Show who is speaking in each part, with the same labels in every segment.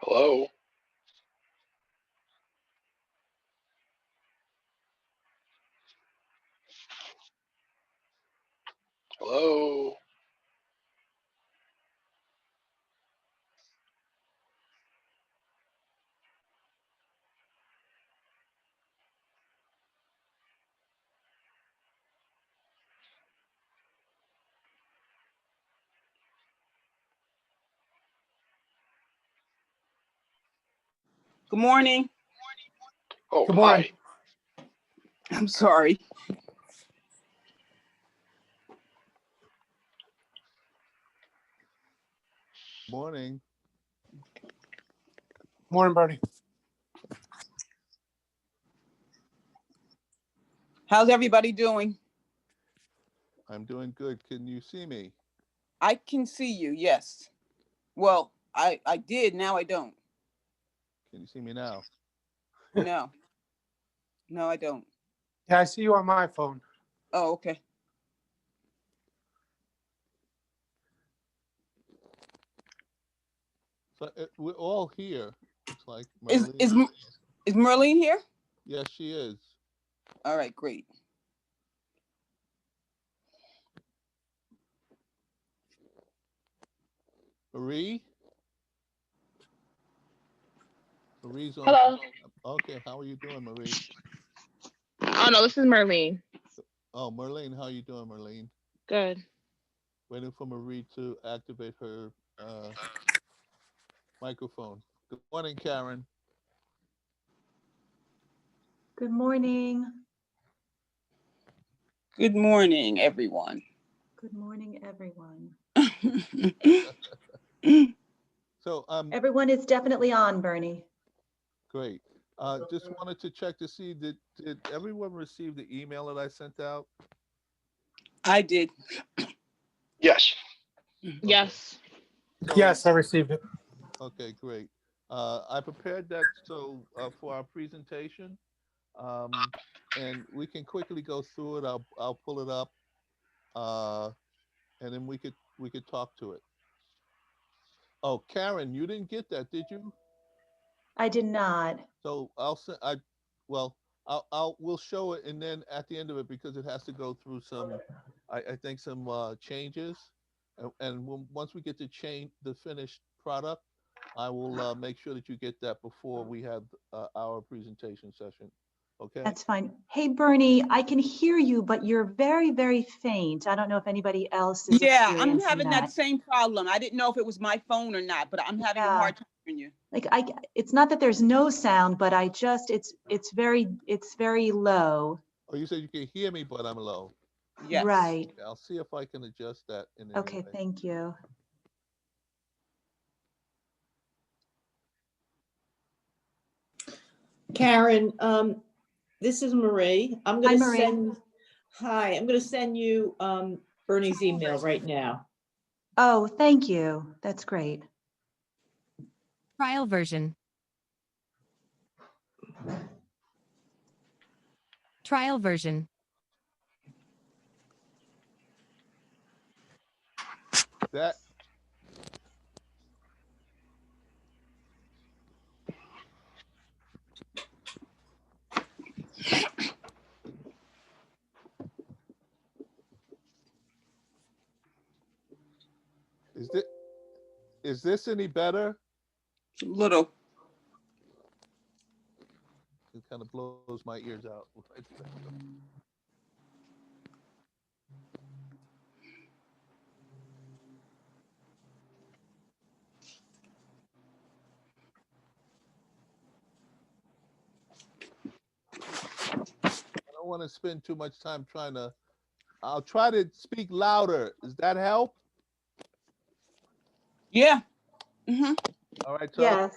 Speaker 1: Hello? Hello?
Speaker 2: Good morning.
Speaker 1: Oh,
Speaker 3: Good morning.
Speaker 1: hi.
Speaker 2: I'm sorry.
Speaker 3: Morning.
Speaker 4: Morning, Bernie.
Speaker 2: How's everybody doing?
Speaker 3: I'm doing good. Can you see me?
Speaker 2: I can see you, yes. Well, I did, now I don't.
Speaker 3: Can you see me now?
Speaker 2: No. No, I don't.
Speaker 4: Yeah, I see you on my phone.
Speaker 2: Oh, okay.
Speaker 3: So we're all here. It's like
Speaker 2: Is
Speaker 3: Marlene.
Speaker 2: is Merlene here?
Speaker 3: Yes, she is.
Speaker 2: All right, great.
Speaker 3: Marie? Marie's on.
Speaker 5: Hello.
Speaker 3: Okay, how are you doing, Marie?
Speaker 5: Oh no, this is Merlene.
Speaker 3: Oh, Marlene, how are you doing, Marlene?
Speaker 5: Good.
Speaker 3: Waiting for Marie to activate her microphone. Good morning, Karen.
Speaker 6: Good morning.
Speaker 2: Good morning, everyone.
Speaker 6: Good morning, everyone.
Speaker 3: So
Speaker 6: Everyone is definitely on, Bernie.
Speaker 3: great. Just wanted to check to see did everyone receive the email that I sent out?
Speaker 2: I did.
Speaker 1: Yes.
Speaker 5: Yes.
Speaker 3: So,
Speaker 4: Yes, I received it.
Speaker 3: okay, great. I prepared that so for our presentation, and we can quickly go through it. I'll pull it up, and then we could talk to it. Oh, Karen, you didn't get that, did you?
Speaker 6: I did not.
Speaker 3: So well, we'll show it, and then at the end of it, because it has to go through some, I think some changes, and once we get to change the finished product, I will make sure that you get that before we have our presentation session. Okay.
Speaker 6: That's fine. Hey, Bernie, I can hear you, but you're very, very faint. I don't know if anybody else is
Speaker 2: Yeah, I'm
Speaker 6: experiencing
Speaker 2: having that
Speaker 6: that.
Speaker 2: same problem. I didn't know if it was my phone or not, but I'm having a
Speaker 6: Yeah.
Speaker 2: hard time hearing you.
Speaker 6: Like it's not that there's no sound, but it's very low.
Speaker 3: Oh, you said you can hear me, but I'm low.
Speaker 2: Yes.
Speaker 6: Right.
Speaker 3: Okay, I'll see if I can adjust that in any
Speaker 6: Okay,
Speaker 3: way.
Speaker 6: thank you.
Speaker 7: Karen, this is Marie. I'm
Speaker 6: Hi,
Speaker 7: going to
Speaker 6: Marie.
Speaker 7: I'm going to send you Bernie's email right now.
Speaker 6: Oh, thank you. That's great.
Speaker 8: Trial version. Trial version.
Speaker 3: That is this any better?
Speaker 2: A little.
Speaker 3: It kind of blows my ears out. I don't want to spend too much time trying to. I'll try to speak louder. Does that help?
Speaker 2: Yeah. Mm-hmm.
Speaker 3: All right, so
Speaker 6: Yes.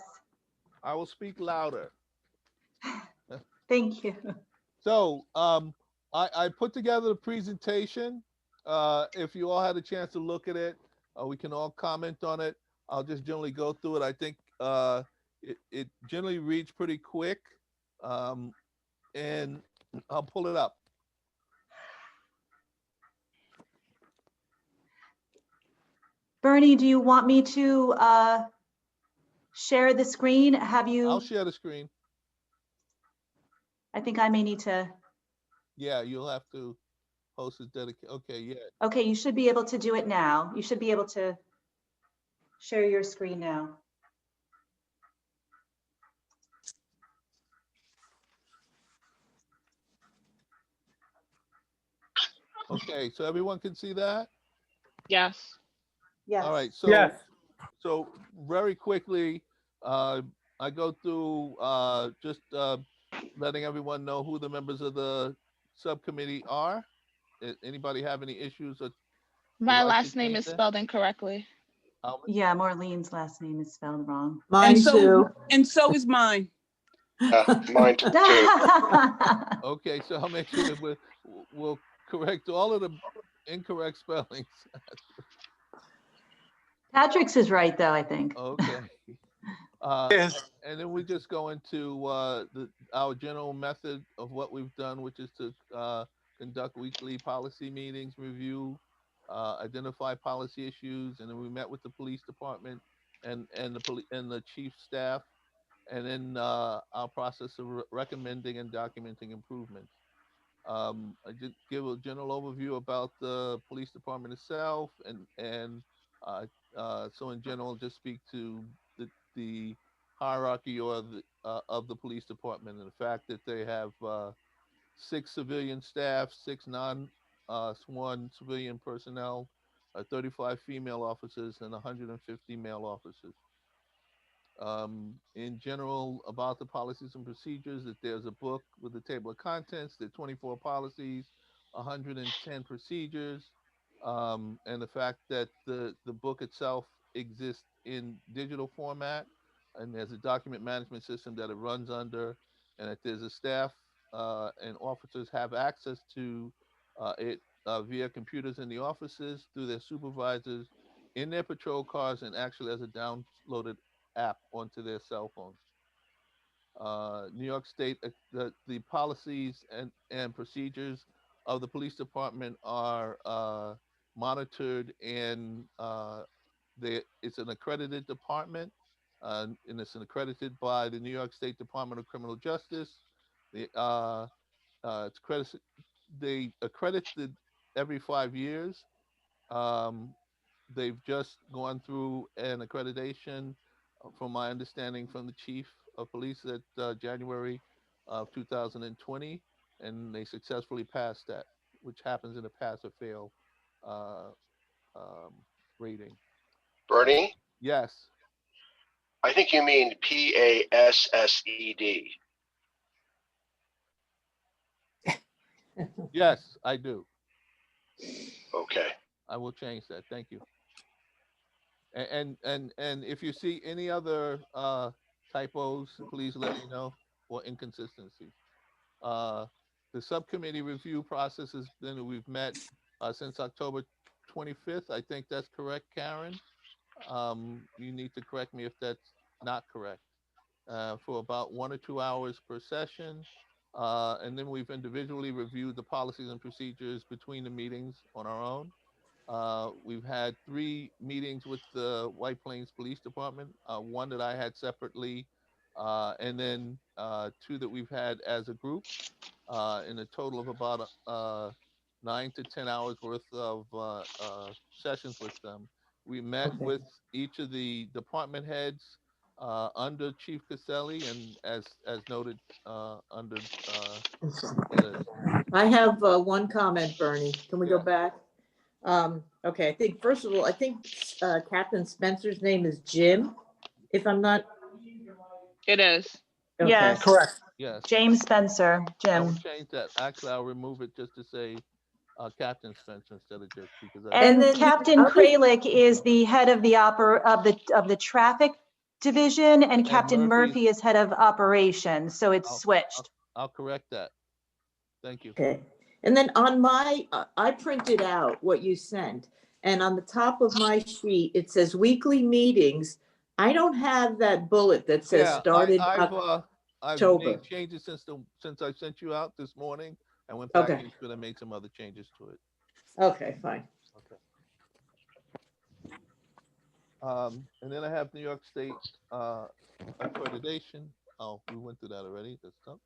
Speaker 3: I will speak louder.
Speaker 6: Thank you.
Speaker 3: So I put together the presentation. If you all had a chance to look at it, we can all comment on it. I'll just generally go through it. I think it generally reads pretty quick, and I'll pull it up.
Speaker 6: Bernie, do you want me to share the screen? Have
Speaker 3: I'll
Speaker 6: you,
Speaker 3: share the screen.
Speaker 6: I think I may need to,
Speaker 3: Yeah, you'll have to host a dedicated, okay, yeah.
Speaker 6: okay, you should be able to do it now. You should be able to share your screen now.
Speaker 3: Okay, so everyone can see that?
Speaker 5: Yes.
Speaker 6: Yes.
Speaker 3: All right,
Speaker 4: Yes.
Speaker 3: so very quickly, I go through just letting everyone know who the members of the subcommittee are. Anybody have any issues or
Speaker 5: My
Speaker 3: like to
Speaker 5: last name
Speaker 3: change
Speaker 5: is
Speaker 3: that?
Speaker 5: spelled incorrectly.
Speaker 3: Albert?
Speaker 6: Yeah, Maureen's last name is spelled wrong.
Speaker 7: Mine too.
Speaker 2: And so is mine.
Speaker 1: Mine too.
Speaker 3: Okay, so I'll make sure that we'll correct all of the incorrect spellings.
Speaker 6: Patrick's is right, though, I think.
Speaker 3: Okay.
Speaker 4: Yes.
Speaker 3: And then we just go into our general method of what we've done, which is to conduct weekly policy meetings, review, identify policy issues, and then we met with the police department and the chief staff, and then our process of recommending and documenting improvements. I did give a general overview about the police department itself, and so in general, just speak to the hierarchy or of the police department and the fact that they have 6 civilian staff, 6 non-sworn civilian personnel, 35 female officers, and 150 male officers. In general, about the policies and procedures, that there's a book with a table of contents, there are 24 policies, 110 procedures, and the fact that the book itself exists in digital format, and there's a document management system that it runs under, and that there's a staff and officers have access to it via computers in the offices, through their supervisors, in their patrol cars, and actually as a downloaded app onto their cell phones. New York State, the policies and procedures of the police department are monitored, and it's an accredited department, and it's accredited by the New York State Department of Criminal Justice. It's accredited, they accredit it every 5 years. They've just gone through an accreditation, from my understanding, from the chief of police at January of 2020, and they successfully passed that, which happens in a pass or fail uh, um, rating.
Speaker 1: Bernie,
Speaker 3: Yes,
Speaker 1: I think you mean PASSED.
Speaker 3: yes, I do.
Speaker 1: Okay.
Speaker 3: I will change that. Thank you. And if you see any other typos, please let me know, or inconsistencies. The subcommittee review process has been, we've met since October 25th. I think that's correct, Karen. You need to correct me if that's not correct. For about 1 or 2 hours per session. And then we've individually reviewed the policies and procedures between the meetings on our own. We've had 3 meetings with the White Plains Police Department, 1 that I had separately, and then 2 that we've had as a group, in a total of about 9 to 10 hours worth of sessions with them. We met
Speaker 7: Okay.
Speaker 3: with each of the department heads under Chief Caselli, and as noted under Liz.
Speaker 7: I have one comment, Bernie. Can we go
Speaker 3: Yeah.
Speaker 7: back? Okay, I think, first of all, I think Captain Spencer's name is Jim, if I'm not.
Speaker 5: It is.
Speaker 7: Okay.
Speaker 6: Yes,
Speaker 4: Correct.
Speaker 3: Yes,
Speaker 6: James Spencer,
Speaker 3: I will
Speaker 6: Jim.
Speaker 3: change that. Actually, I'll remove it just to say Captain Spencer instead of just because
Speaker 7: And
Speaker 6: And
Speaker 7: then the
Speaker 6: Captain
Speaker 7: other-
Speaker 6: Kralik is the head of the of the traffic division, and Captain
Speaker 3: Murphy's-
Speaker 6: Murphy is head of operations, so it's
Speaker 3: I'll-
Speaker 6: switched.
Speaker 3: I'll correct that. Thank you.
Speaker 7: Okay, and then on my, I printed out what you sent, and on the top of my sheet, it says weekly meetings. I don't have that bullet that says
Speaker 3: Yeah,
Speaker 7: started
Speaker 3: I've
Speaker 7: October.
Speaker 3: made changes since I sent you out this morning. I went back
Speaker 7: Okay.
Speaker 3: into it and made some other changes to it.
Speaker 7: Okay, fine.
Speaker 3: Okay. And then I have New York State accreditation. Oh, we went through that already. That's tough.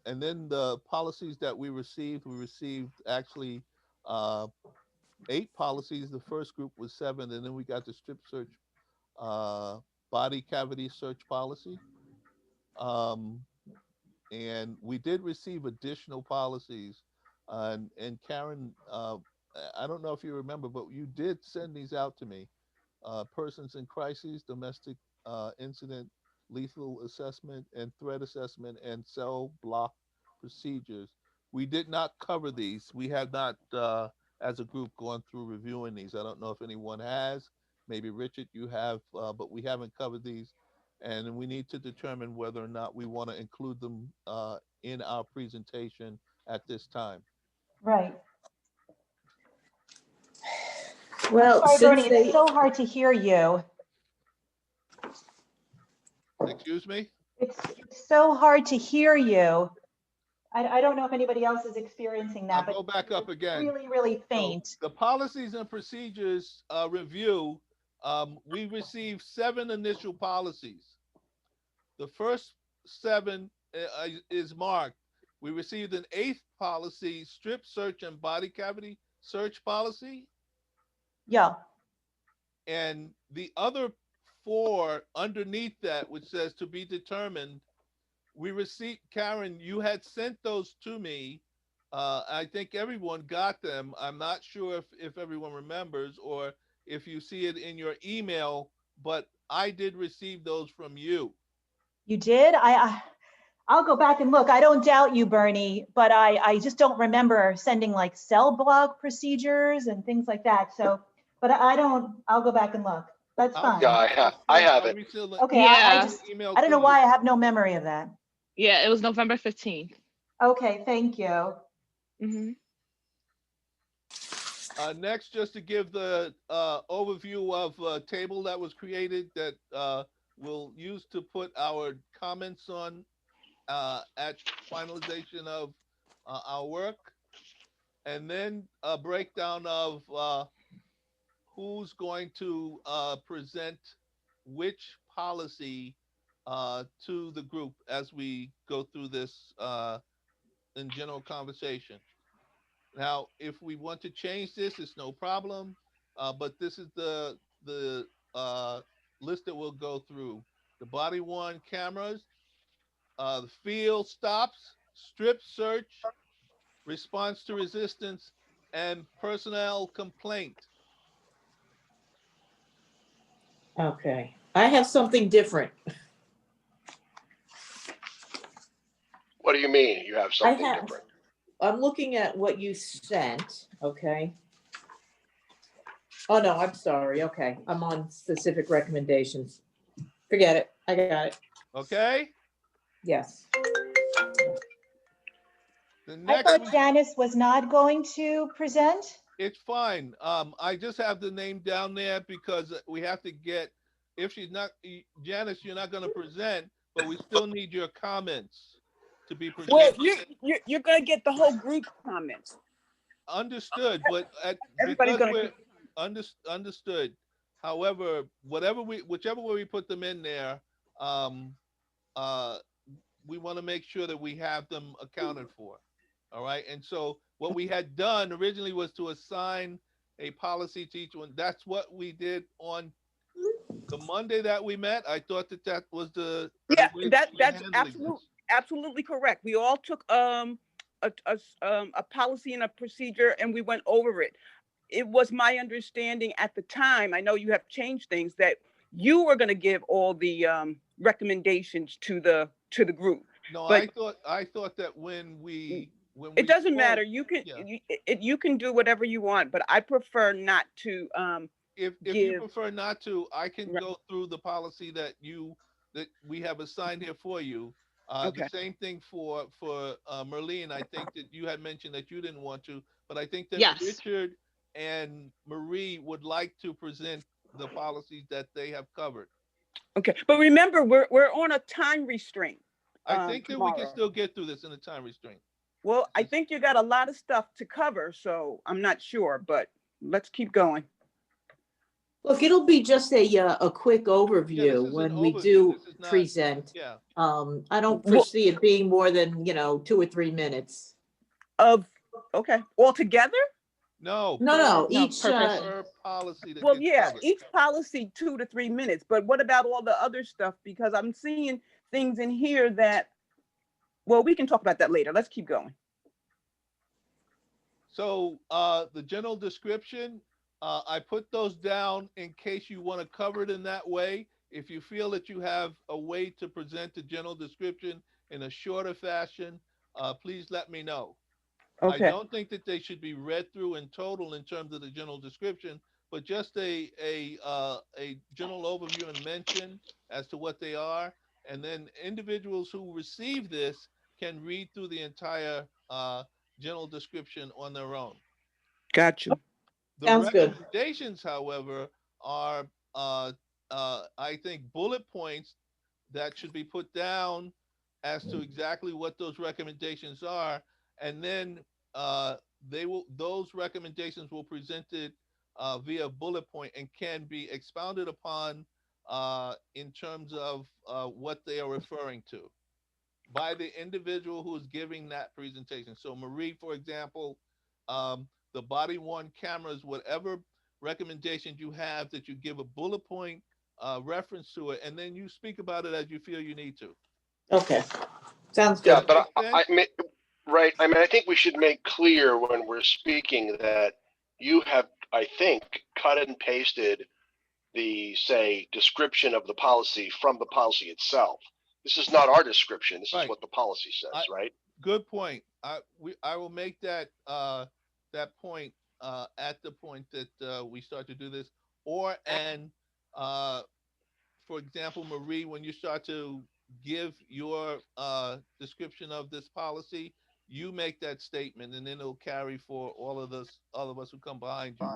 Speaker 3: And then the policies that we received actually 8 policies. The first group was 7, and then we got the strip search, body cavity search policy. And we did receive additional policies. And Karen, I don't know if you remember, but you did send these out to me. Persons in crises, domestic incident, lethal assessment, and threat assessment, and cell block procedures. We did not cover these. We have not, as a group, gone through reviewing these. I don't know if anyone has. Maybe Richard, you have, but we haven't covered these. And we need to determine whether or not we want to include them in our presentation at this time.
Speaker 6: Right.
Speaker 7: Well,
Speaker 6: Sorry, Bernie,
Speaker 7: since
Speaker 6: it's
Speaker 7: they,
Speaker 6: so hard to hear you.
Speaker 3: Excuse me?
Speaker 6: It's so hard to hear you. I don't know if anybody else is experiencing that,
Speaker 3: I'll
Speaker 6: but
Speaker 3: go back up again.
Speaker 6: really, really
Speaker 3: So,
Speaker 6: faint.
Speaker 3: the policies and procedures review, we received 7 initial policies. The first 7 is marked. We received an 8th policy, strip search and body cavity search policy.
Speaker 6: Yeah.
Speaker 3: And the other 4 underneath that, which says to be determined, we received, Karen, you had sent those to me. I think everyone got them. I'm not sure if everyone remembers or if you see it in your email, but I did receive those from you.
Speaker 6: You did? I'll go back and look. I don't doubt you, Bernie, but I just don't remember sending like cell block procedures and things like that. So, but I'll go back and look. That's fine.
Speaker 1: Yeah, I have it.
Speaker 6: Okay,
Speaker 5: Yeah.
Speaker 6: I don't know why I have no memory of that.
Speaker 5: Yeah, it was November 15th.
Speaker 6: Okay, thank you.
Speaker 5: Mm-hmm.
Speaker 3: Next, just to give the overview of a table that was created that we'll use to put our comments on at finalization of our work. And then a breakdown of who's going to present which policy to the group as we go through this in general conversation. Now, if we want to change this, it's no problem. But this is the list that we'll go through. The body worn cameras, the field stops, strip search, response to resistance, and personnel complaint.
Speaker 7: okay, I have something different.
Speaker 1: What do you mean? You have something
Speaker 7: have-
Speaker 1: different?
Speaker 7: I'm looking at what you sent, okay? Oh, no, I'm sorry. Okay, I'm on specific recommendations. Forget it. I got it.
Speaker 3: Okay?
Speaker 7: Yes.
Speaker 3: The
Speaker 6: I
Speaker 3: next
Speaker 6: thought
Speaker 3: one,
Speaker 6: Janice was not going to present.
Speaker 3: it's fine. I just have the name down there because we have to get, if she's not, Janice, you're not gonna present, but we still need your comments to be
Speaker 2: Well,
Speaker 3: presented.
Speaker 2: you're gonna get the whole group comments.
Speaker 3: Understood, but
Speaker 2: Everybody's
Speaker 3: because
Speaker 2: gonna.
Speaker 3: we're understood. However, whichever way we put them in there, we want to make sure that we have them accounted for. All right. And so what we had done originally was to assign a policy to each one. That's what we did on the Monday that we met. I thought that was the
Speaker 2: Yeah,
Speaker 3: way
Speaker 2: that's
Speaker 3: we're handling
Speaker 2: absolutely correct. We all took a policy and a procedure and we went over it. It was my understanding at the time, I know you have changed things, that you were going to give all the recommendations to the group.
Speaker 3: No,
Speaker 2: but-
Speaker 3: I thought that when we
Speaker 2: It doesn't
Speaker 3: spoke-
Speaker 2: matter. You can
Speaker 3: Yeah.
Speaker 2: you can do whatever you want, but I prefer not to.
Speaker 3: If you
Speaker 2: give-
Speaker 3: prefer not to, I can
Speaker 2: Right.
Speaker 3: go through the policy that we have assigned here for you.
Speaker 2: Okay.
Speaker 3: The same thing for Merlene. I think that you had mentioned that you didn't want to, but I think that
Speaker 5: Yes.
Speaker 3: Richard and Marie would like to present the policies that they have covered.
Speaker 2: Okay, but remember, we're on a time restraint.
Speaker 3: I think that we can
Speaker 2: tomorrow.
Speaker 3: still get through this in a time restraint.
Speaker 2: Well, I think you got a lot of stuff to cover, so I'm not sure, but let's keep going.
Speaker 7: Look, it'll be just a quick
Speaker 3: Yeah, this
Speaker 7: overview
Speaker 3: is an
Speaker 7: when we
Speaker 3: overview.
Speaker 7: do
Speaker 3: This is not,
Speaker 7: present.
Speaker 3: yeah.
Speaker 7: I don't
Speaker 2: Well-
Speaker 7: foresee it being more than, 2 or 3 minutes.
Speaker 2: Okay, all together?
Speaker 3: No.
Speaker 7: No,
Speaker 5: No,
Speaker 7: each,
Speaker 5: per person.
Speaker 3: Per policy that
Speaker 2: Well,
Speaker 3: gets
Speaker 2: yeah,
Speaker 3: covered.
Speaker 2: each policy 2 to 3 minutes, but what about all the other stuff? Because I'm seeing things in here that, well, we can talk about that later. Let's keep going.
Speaker 3: So the general description, I put those down in case you want to cover it in that way. If you feel that you have a way to present the general description in a shorter fashion, please let me know. I
Speaker 2: Okay,
Speaker 3: don't think that they should be read through in total in terms of the general description, but just a general overview and mention as to what they are. And then individuals who receive this can read through the entire general description on their own.
Speaker 2: got you.
Speaker 3: The
Speaker 7: Sounds good.
Speaker 3: recommendations, however, are, I think, bullet points that should be put down as to exactly what those recommendations are. And then those recommendations will presented via bullet point and can be expounded upon in terms of what they are referring to by the individual who is giving that presentation. So Marie, for example, the body worn cameras, whatever recommendations you have, that you give a bullet point reference to it, and then you speak about it as you feel you need to.
Speaker 7: Okay, sounds
Speaker 1: Yeah,
Speaker 7: good.
Speaker 1: but
Speaker 3: Make
Speaker 1: I
Speaker 3: sense?
Speaker 1: right. I mean, I think we should make clear when we're speaking that you have, I think, cut and pasted the, say, description of the policy from the policy itself. This is not our description. This is
Speaker 3: Right.
Speaker 1: what the policy says, right?
Speaker 3: Good point. I will make that that point at the point that we start to do this, or for example, Marie, when you start to give your description of this policy, you make that statement, and then it'll carry for all of us who come behind you.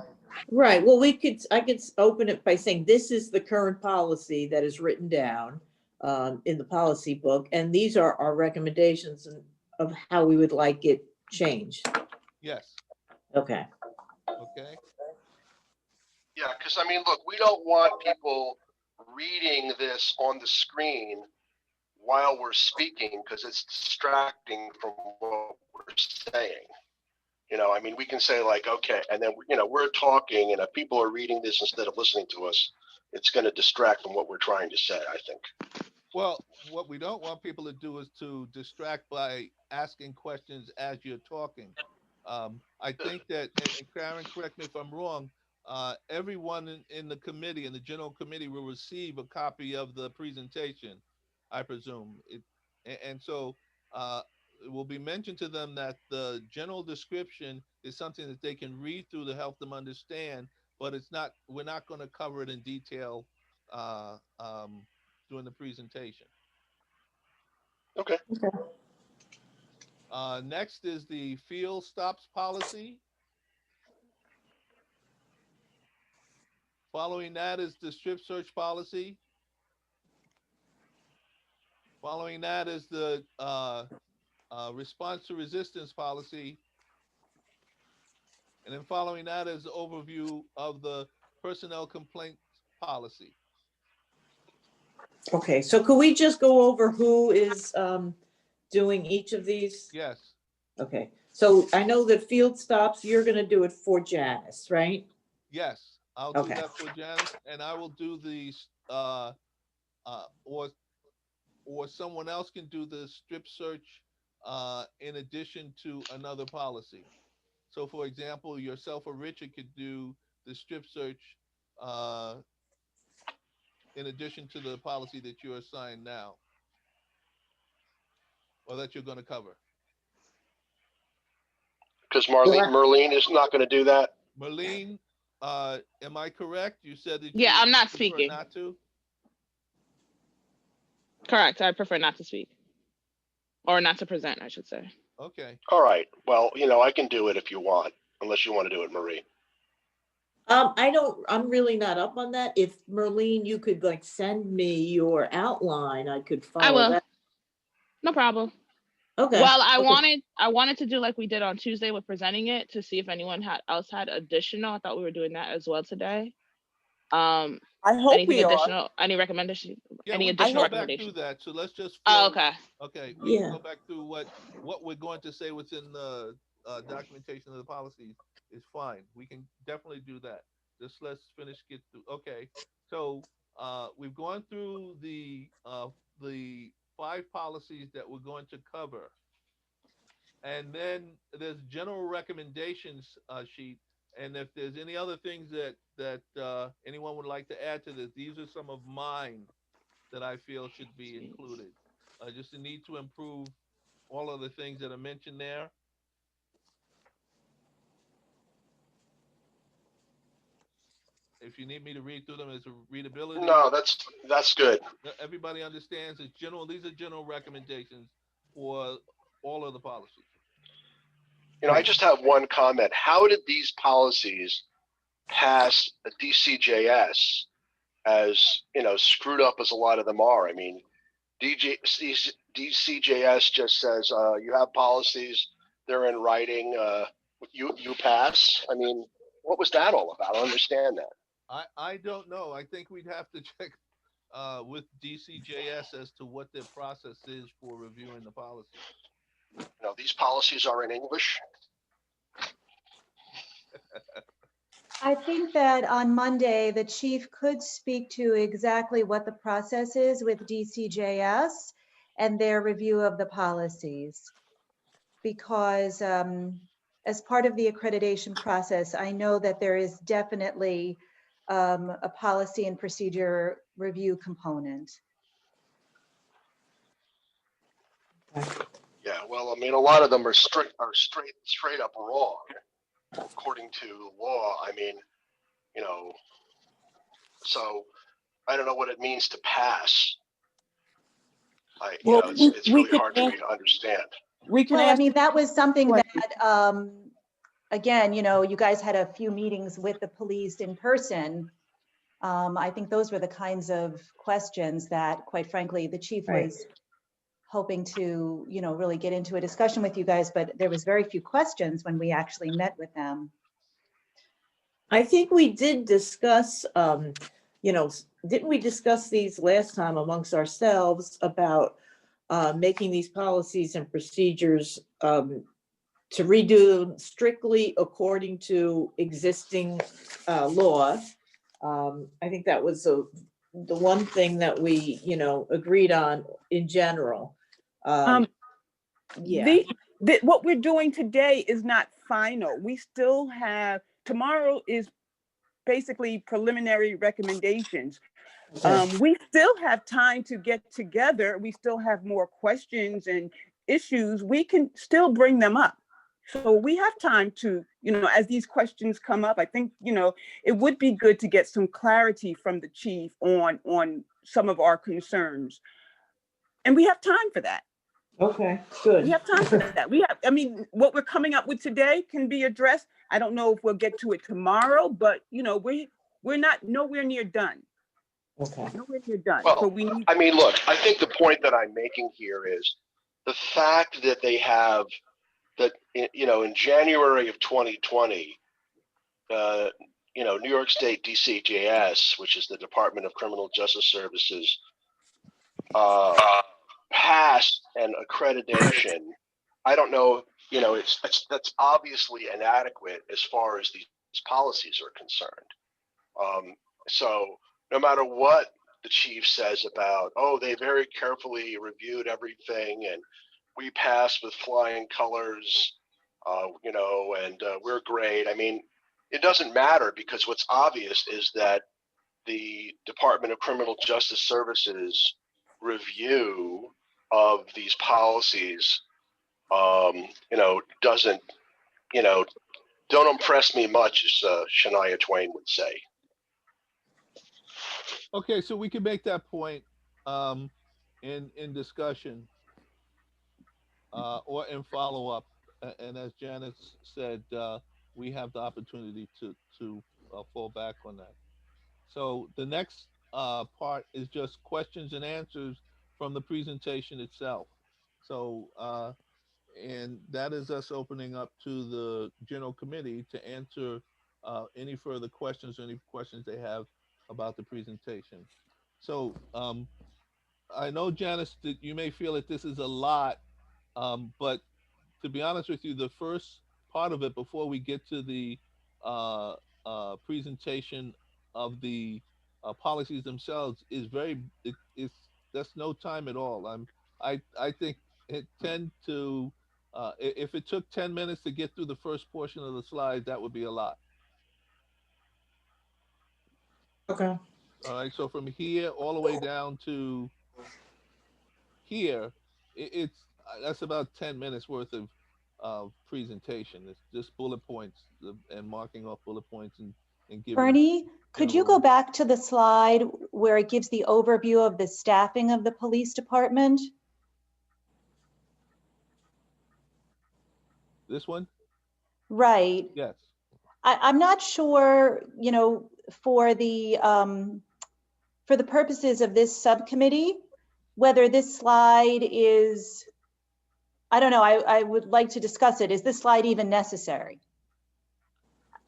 Speaker 7: Right, well, I could open it by saying, this is the current policy that is written down in the policy book, and these are our recommendations of how we would like it changed.
Speaker 3: Yes.
Speaker 7: Okay,
Speaker 3: Okay.
Speaker 1: Yeah, because I mean, look, we don't want people reading this on the screen while we're speaking because it's distracting from what we're saying. I mean, we can say like, okay, and then, we're talking, and if people are reading this instead of listening to us, it's going to distract from what we're trying to say, I think.
Speaker 3: Well, what we don't want people to do is to distract by asking questions as you're talking. I think that, and Karen, correct me if I'm wrong, everyone in the committee, in the general committee, will receive a copy of the presentation, I presume. And so it will be mentioned to them that the general description is something that they can read through to help them understand, but we're not going to cover it in detail during the presentation.
Speaker 1: Okay.
Speaker 3: Next is the field stops policy. Following that is the strip search policy. Following that is the response to resistance policy. And then following that is the overview of the personnel complaints policy.
Speaker 7: okay, so could we just go over who is doing each of these?
Speaker 3: Yes,
Speaker 7: Okay, so I know that field stops, you're gonna do it for Janice, right?
Speaker 3: yes, I'll do
Speaker 7: Okay.
Speaker 3: that for Janice, and I will do these, or someone else can do the strip search in addition to another policy. So for example, yourself or Richard could do the strip search in addition to the policy that you're assigned now, or that you're going to cover.
Speaker 1: Because Merlene is not going to do that.
Speaker 3: Marlene, am I correct? You said that
Speaker 5: Yeah,
Speaker 3: you
Speaker 5: I'm not
Speaker 3: prefer
Speaker 5: speaking.
Speaker 3: not to?
Speaker 5: Correct. I prefer not to speak. Or not to present, I should say.
Speaker 3: Okay.
Speaker 1: All right. Well, I can do it if you want, unless you want to do it, Marie.
Speaker 7: I'm really not up on that. If Merlene, you could like send me your outline, I could
Speaker 5: I
Speaker 7: follow
Speaker 5: will.
Speaker 7: that.
Speaker 5: No problem.
Speaker 7: Okay.
Speaker 5: Well, I
Speaker 7: Okay.
Speaker 5: wanted to do like we did on Tuesday with presenting it to see if anyone else had additional. I thought we were doing that as well today.
Speaker 2: I hope
Speaker 5: Anything
Speaker 2: we are.
Speaker 5: additional? Any recommendation?
Speaker 3: Yeah,
Speaker 5: Any
Speaker 3: we
Speaker 5: additional
Speaker 3: can go back through
Speaker 5: recommendations?
Speaker 3: that. So let's just
Speaker 5: Oh,
Speaker 3: flow.
Speaker 5: okay.
Speaker 3: Okay, we can
Speaker 7: Yeah.
Speaker 3: go back through what we're going to say within the documentation of the policies is fine. We can definitely do that. Just let's finish get through. Okay, so we've gone through the 5 policies that we're going to cover, and then there's general recommendations sheet. And if there's any other things that anyone would like to add to this, these are some of mine that I feel should be included. Just the need to improve all of the things that are mentioned there. If you need me to read through them, it's a readability.
Speaker 1: No, that's good.
Speaker 3: Everybody understands it's general. These are general recommendations for all of the policies.
Speaker 1: I just have one comment. How did these policies pass a DCJS as, screwed up as a lot of them are? I mean, DCJS just says, you have policies, they're in writing, you pass. I mean, what was that all about? I don't understand that.
Speaker 3: I don't know. I think we'd have to check with DCJS as to what their process is for reviewing the policy.
Speaker 1: These policies are in English.
Speaker 6: I think that on Monday, the chief could speak to exactly what the process is with DCJS and their review of the policies. Because as part of the accreditation process, I know that there is definitely a policy and procedure review component.
Speaker 1: Yeah, well, I mean, a lot of them are straight up wrong, according to law. I mean, so I don't know what it means to pass.
Speaker 2: Well,
Speaker 1: it's
Speaker 2: we
Speaker 1: really
Speaker 2: can
Speaker 1: hard for me to understand.
Speaker 2: We can
Speaker 6: Well, I
Speaker 2: ask.
Speaker 6: mean, that was something
Speaker 2: Question.
Speaker 6: that, again, you guys had a few meetings with the police in person. I think those were the kinds of questions that, quite frankly, the chief
Speaker 7: Right.
Speaker 6: was hoping to, really get into a discussion with you guys, but there was very few questions when we actually met with them.
Speaker 7: I think we did discuss, didn't we discuss these last time amongst ourselves about making these policies and procedures to redo them strictly according to existing law? I think that was the one thing that we, agreed on in general. Yeah.
Speaker 2: What we're doing today is not final. We still have, tomorrow is basically preliminary recommendations.
Speaker 7: Okay.
Speaker 2: We still have time to get together. We still have more questions and issues. We can still bring them up. So we have time to, as these questions come up, I think, it would be good to get some clarity from the chief on some of our concerns. And we have time for that.
Speaker 7: Okay, good.
Speaker 2: We have time for that. What we're coming up with today can be addressed. I don't know if we'll get to it tomorrow, but we're not nowhere near done.
Speaker 7: Okay.
Speaker 2: Nowhere near done.
Speaker 1: Well,
Speaker 2: So we need.
Speaker 1: I mean, look, I think the point that I'm making here is the fact that they have that, in January of 2020, New York State DCJS, which is the Department of Criminal Justice Services, passed an accreditation. I don't know, that's obviously inadequate as far as these policies are concerned. So no matter what the chief says about, they very carefully reviewed everything and we passed with flying colors, and we're great. I mean, it doesn't matter because what's obvious is that the Department of Criminal Justice Services review of these policies, doesn't, don't impress me much, as Shania Twain would say.
Speaker 3: Okay, so we can make that point in discussion or in follow up. And as Janice said, we have the opportunity to fall back on that. So the next part is just questions and answers from the presentation itself. So and that is us opening up to the general committee to answer any further questions or any questions they have about the presentation. So I know, Janice, that you may feel that this is a lot, but to be honest with you, the first part of it before we get to the uh, presentation of the policies themselves is it's that's no time at all. I think it tend to if it took 10 minutes to get through the first portion of the slides, that would be a lot.
Speaker 7: Okay.
Speaker 3: All right, so from here all the way down to here, it's that's about 10 minutes worth of presentation. It's just bullet points and marking off bullet points and giving
Speaker 6: Bernie, could you go
Speaker 3: general.
Speaker 6: back to the slide where it gives the overview of the staffing of the police department?
Speaker 3: This one?
Speaker 6: Right.
Speaker 3: Yes.
Speaker 6: I'm not sure, for the purposes of this subcommittee, whether this slide is, I don't know, I would like to discuss it. Is this slide even necessary?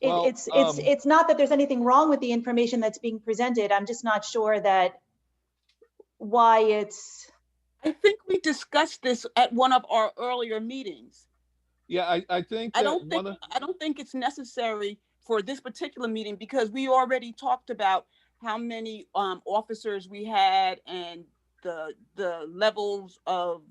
Speaker 3: Well,
Speaker 6: It's not that there's anything wrong with the information that's being presented. I'm just not sure that why it's,
Speaker 2: I think we discussed this at one of our earlier meetings.
Speaker 3: Yeah, I think
Speaker 2: I
Speaker 3: that
Speaker 2: don't think it's necessary for this particular meeting because we already talked about how many officers we had and the levels of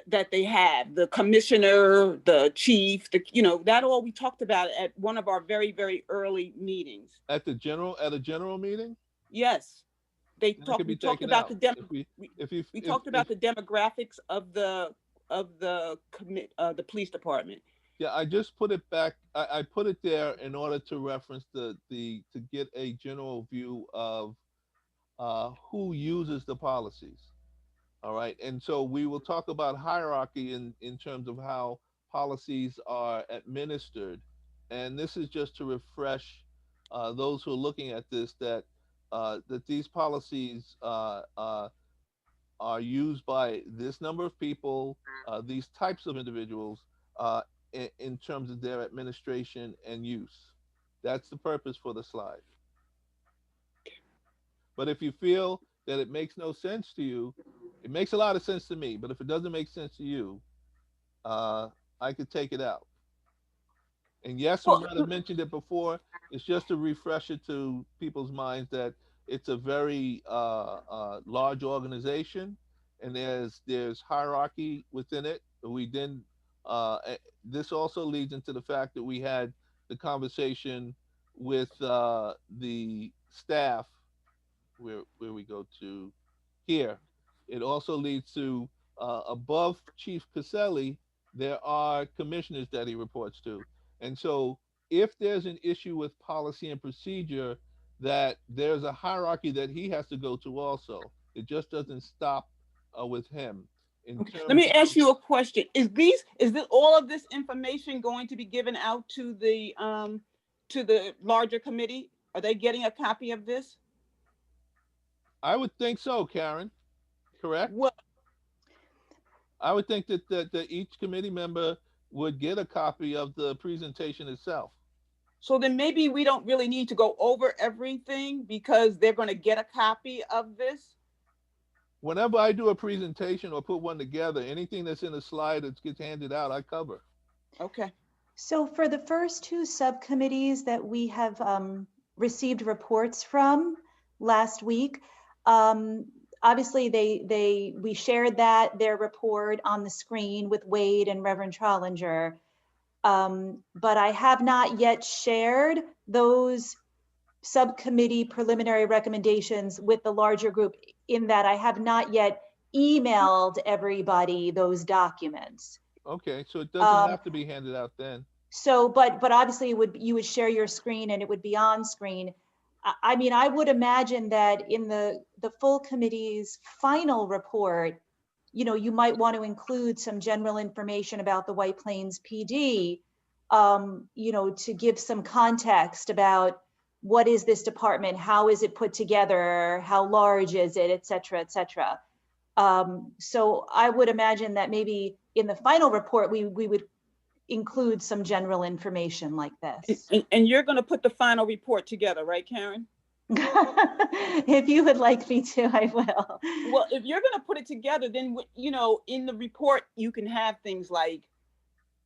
Speaker 2: that they have, the commissioner, the chief, that all we talked about at one of our very, very early meetings.
Speaker 3: at a general meeting,
Speaker 2: Yes,
Speaker 3: that could be
Speaker 2: we talked
Speaker 3: taken
Speaker 2: about
Speaker 3: out.
Speaker 2: we talked about the demographics of the police department.
Speaker 3: Yeah, I just put it back. I put it there in order to reference to get a general view of who uses the policies. All right, and so we will talk about hierarchy in terms of how policies are administered, and this is just to refresh those who are looking at this that these policies are used by this number of people, these types of individuals, in terms of their administration and use. That's the purpose for the slide. But if you feel that it makes no sense to you, it makes a lot of sense to me. But if it doesn't make sense to you, I could take it out. And yes, we might have mentioned it before. It's just to refresh it to people's minds that it's a very large organization, and there's hierarchy within it. We then this also leads into the fact that we had the conversation with the staff where we go to here. It also leads to above Chief Caselli, there are commissioners that he reports to. And so if there's an issue with policy and procedure, that there's a hierarchy that he has to go to also. It just doesn't stop with him.
Speaker 2: Let me ask you a question. Is all of this information going to be given out to the larger committee? Are they getting a copy of this?
Speaker 3: I would think so, Karen. Correct?
Speaker 2: What?
Speaker 3: I would think that each committee member would get a copy of the presentation itself.
Speaker 2: So then maybe we don't really need to go over everything because they're going to get a copy of this.
Speaker 3: Whenever I do a presentation or put one together, anything that's in a slide that gets handed out, I cover.
Speaker 2: Okay.
Speaker 6: so for the first two subcommittees that we have received reports from last week, obviously we shared their report on the screen with Wade and Reverend Trollinger. But I have not yet shared those subcommittee preliminary recommendations with the larger group, in that I have not yet emailed everybody those documents.
Speaker 3: Okay, so it doesn't have to be handed out then.
Speaker 6: So, but obviously you would share your screen and it would be on screen. I mean, I would imagine that in the full committee's final report, you might want to include some general information about the White Plains PD, to give some context about what is this department, how is it put together, how large is it, et cetera, et cetera. So I would imagine that maybe in the final report, we would include some general information like this.
Speaker 2: And you're going to put the final report together, right, Karen?
Speaker 6: If you would like me to, I will.
Speaker 2: Well, if you're going to put it together, then, you know, in the report, you can have things like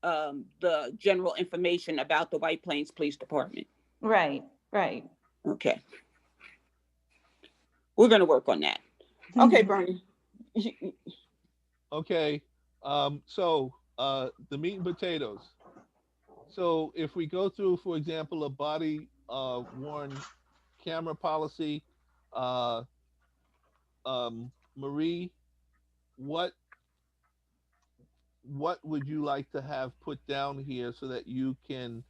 Speaker 2: the general information about the White Plains Police Department.
Speaker 6: Right, right.
Speaker 2: Okay. We're going to work on that. Okay, Bernie.
Speaker 3: Okay, so the meat and potatoes. So if we go through, for example, a body worn camera policy, Marie, what would you like to have put down here so that you can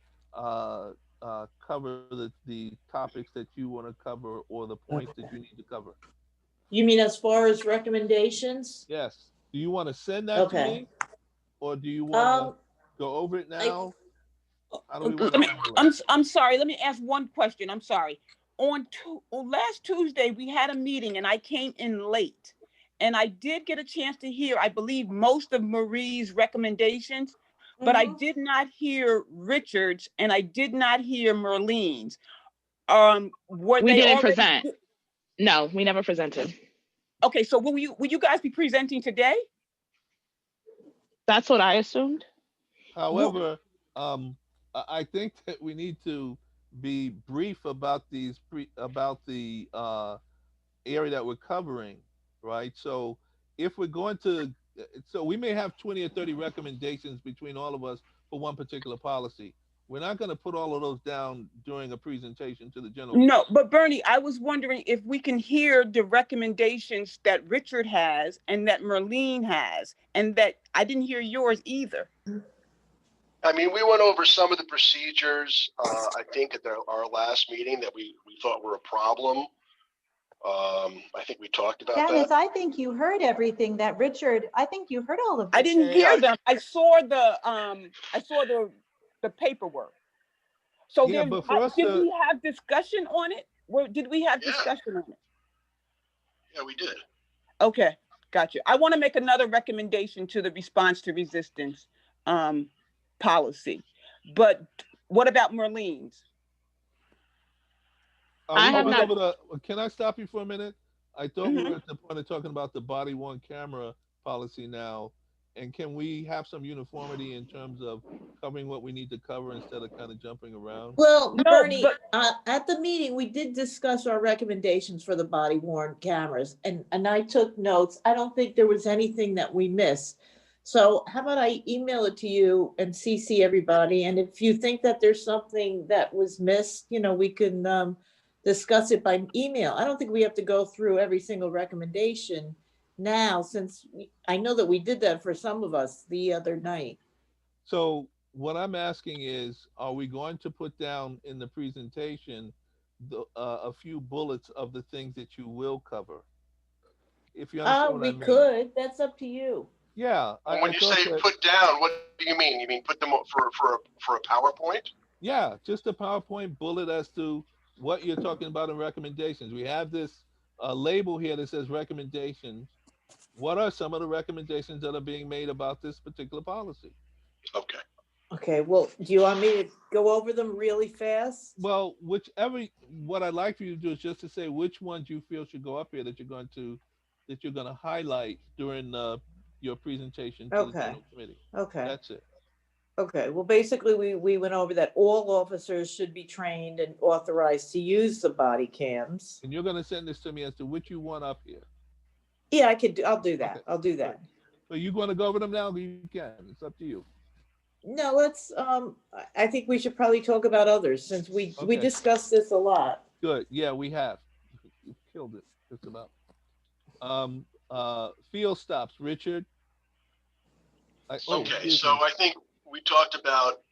Speaker 3: cover the topics that you want to cover or the points that you need to cover?
Speaker 7: You mean as far as recommendations?
Speaker 3: Yes. Do you want to send that to
Speaker 7: Okay.
Speaker 3: me, or do you want to go over it now? How do we want to handle it?
Speaker 2: I'm sorry. Let me ask one question. I'm sorry. On last Tuesday, we had a meeting and I came in late. And I did get a chance to hear, I believe, most of Marie's recommendations, but I did not hear Richard's and I did not hear Merlene's.
Speaker 5: We didn't present. No, we never presented.
Speaker 2: Okay, so will you guys be presenting today?
Speaker 5: That's what I assumed.
Speaker 3: However, I think that we need to be brief about the area that we're covering, right? So if we're going to, so we may have 20 or 30 recommendations between all of us for one particular policy. We're not going to put all of those down during a presentation to the general.
Speaker 2: No, but Bernie, I was wondering if we can hear the recommendations that Richard has and that Merlene has, and that I didn't hear yours either.
Speaker 1: I mean, we went over some of the procedures, I think at our last meeting that we thought were a problem. I think we talked about
Speaker 6: Janice,
Speaker 1: that.
Speaker 6: I think you heard everything that Richard, I think you heard all of Richard.
Speaker 2: I didn't hear them. I saw the paperwork. So
Speaker 3: Yeah,
Speaker 2: then,
Speaker 3: but for us
Speaker 2: did we have discussion on it? Did we have discussion on it?
Speaker 1: Yeah, we did.
Speaker 2: Okay, gotcha. I want to make another recommendation to the response to resistance policy. But what about Merlene's?
Speaker 3: Can I stop you for a minute? I thought we were at the point of talking about the body worn camera policy now. And can we have some uniformity in terms of covering what we need to cover instead of kind of jumping around?
Speaker 7: Well, Bernie, at the meeting, we did discuss our recommendations for the body worn cameras, and I took notes. I don't think there was anything that we missed. So how about I email it to you and CC everybody? And if you think that there's something that was missed, you know, we can discuss it by email. I don't think we have to go through every single recommendation now, since I know that we did that for some of us the other night.
Speaker 3: So what I'm asking is, are we going to put down in the presentation a few bullets of the things that you will cover? If you understand what I mean.
Speaker 7: We could. That's up to you.
Speaker 3: Yeah.
Speaker 1: When you say put down, what do you mean? You mean put them up for a PowerPoint?
Speaker 3: Yeah, just a PowerPoint bullet as to what you're talking about in recommendations. We have this label here that says recommendations. What are some of the recommendations that are being made about this particular policy?
Speaker 1: Okay.
Speaker 7: Okay, well, do you want me to go over them really fast?
Speaker 3: Well, what I'd like for you to do is just to say which ones you feel should go up here that you're going to highlight during your presentation to the general committee.
Speaker 7: Okay.
Speaker 3: That's it.
Speaker 7: Okay, well, basically, we went over that all officers should be trained and authorized to use the body cams.
Speaker 3: And you're going to send this to me as to which you want up here.
Speaker 7: Yeah, I'll do that.
Speaker 3: Okay.
Speaker 7: I'll do that.
Speaker 3: So you want to go over them now? You can. It's up to you.
Speaker 7: No, let's, I think we should probably talk about others since we discussed this a lot.
Speaker 3: Good. Yeah, we have. You killed it. Just about. Field stops, Richard.
Speaker 1: Okay, so I think we talked about,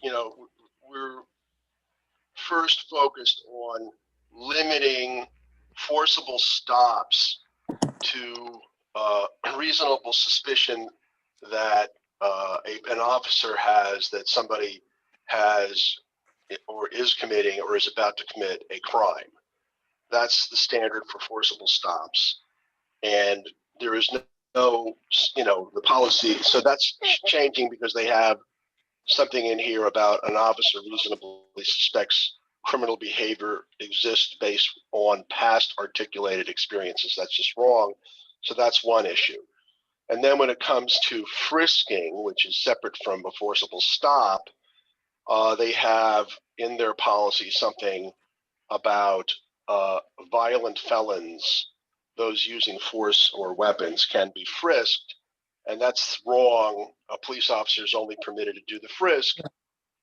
Speaker 1: you know, we're first focused on limiting forcible stops to reasonable suspicion that an officer has that somebody has or is committing or is about to commit a crime. That's the standard for forcible stops. And there is know, the policy. So that's changing because they have something in here about an officer reasonably suspects criminal behavior exists based on past articulated experiences. That's just wrong. So that's one issue. And then when it comes to frisking, which is separate from a forcible stop, they have in their policy something about violent felons, those using force or weapons, can be frisked. And that's wrong. A police officer is only permitted to do the frisk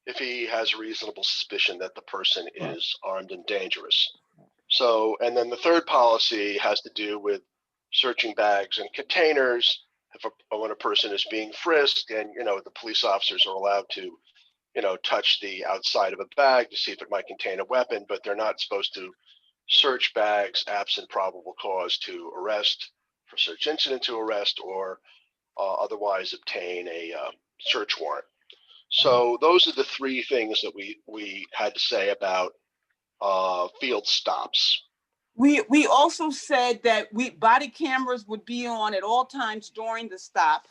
Speaker 1: if he has reasonable suspicion that the person is armed and dangerous. So, and then the third policy has to do with searching bags and containers. When a person is being frisked, and the police officers are allowed to touch the outside of a bag to see if it might contain a weapon, but they're not supposed to search bags absent probable cause to arrest, for search incident to arrest, or otherwise obtain a search warrant. So those are the three things that we had to say about field stops.
Speaker 2: We also said that body cameras would be on at all times during the stop.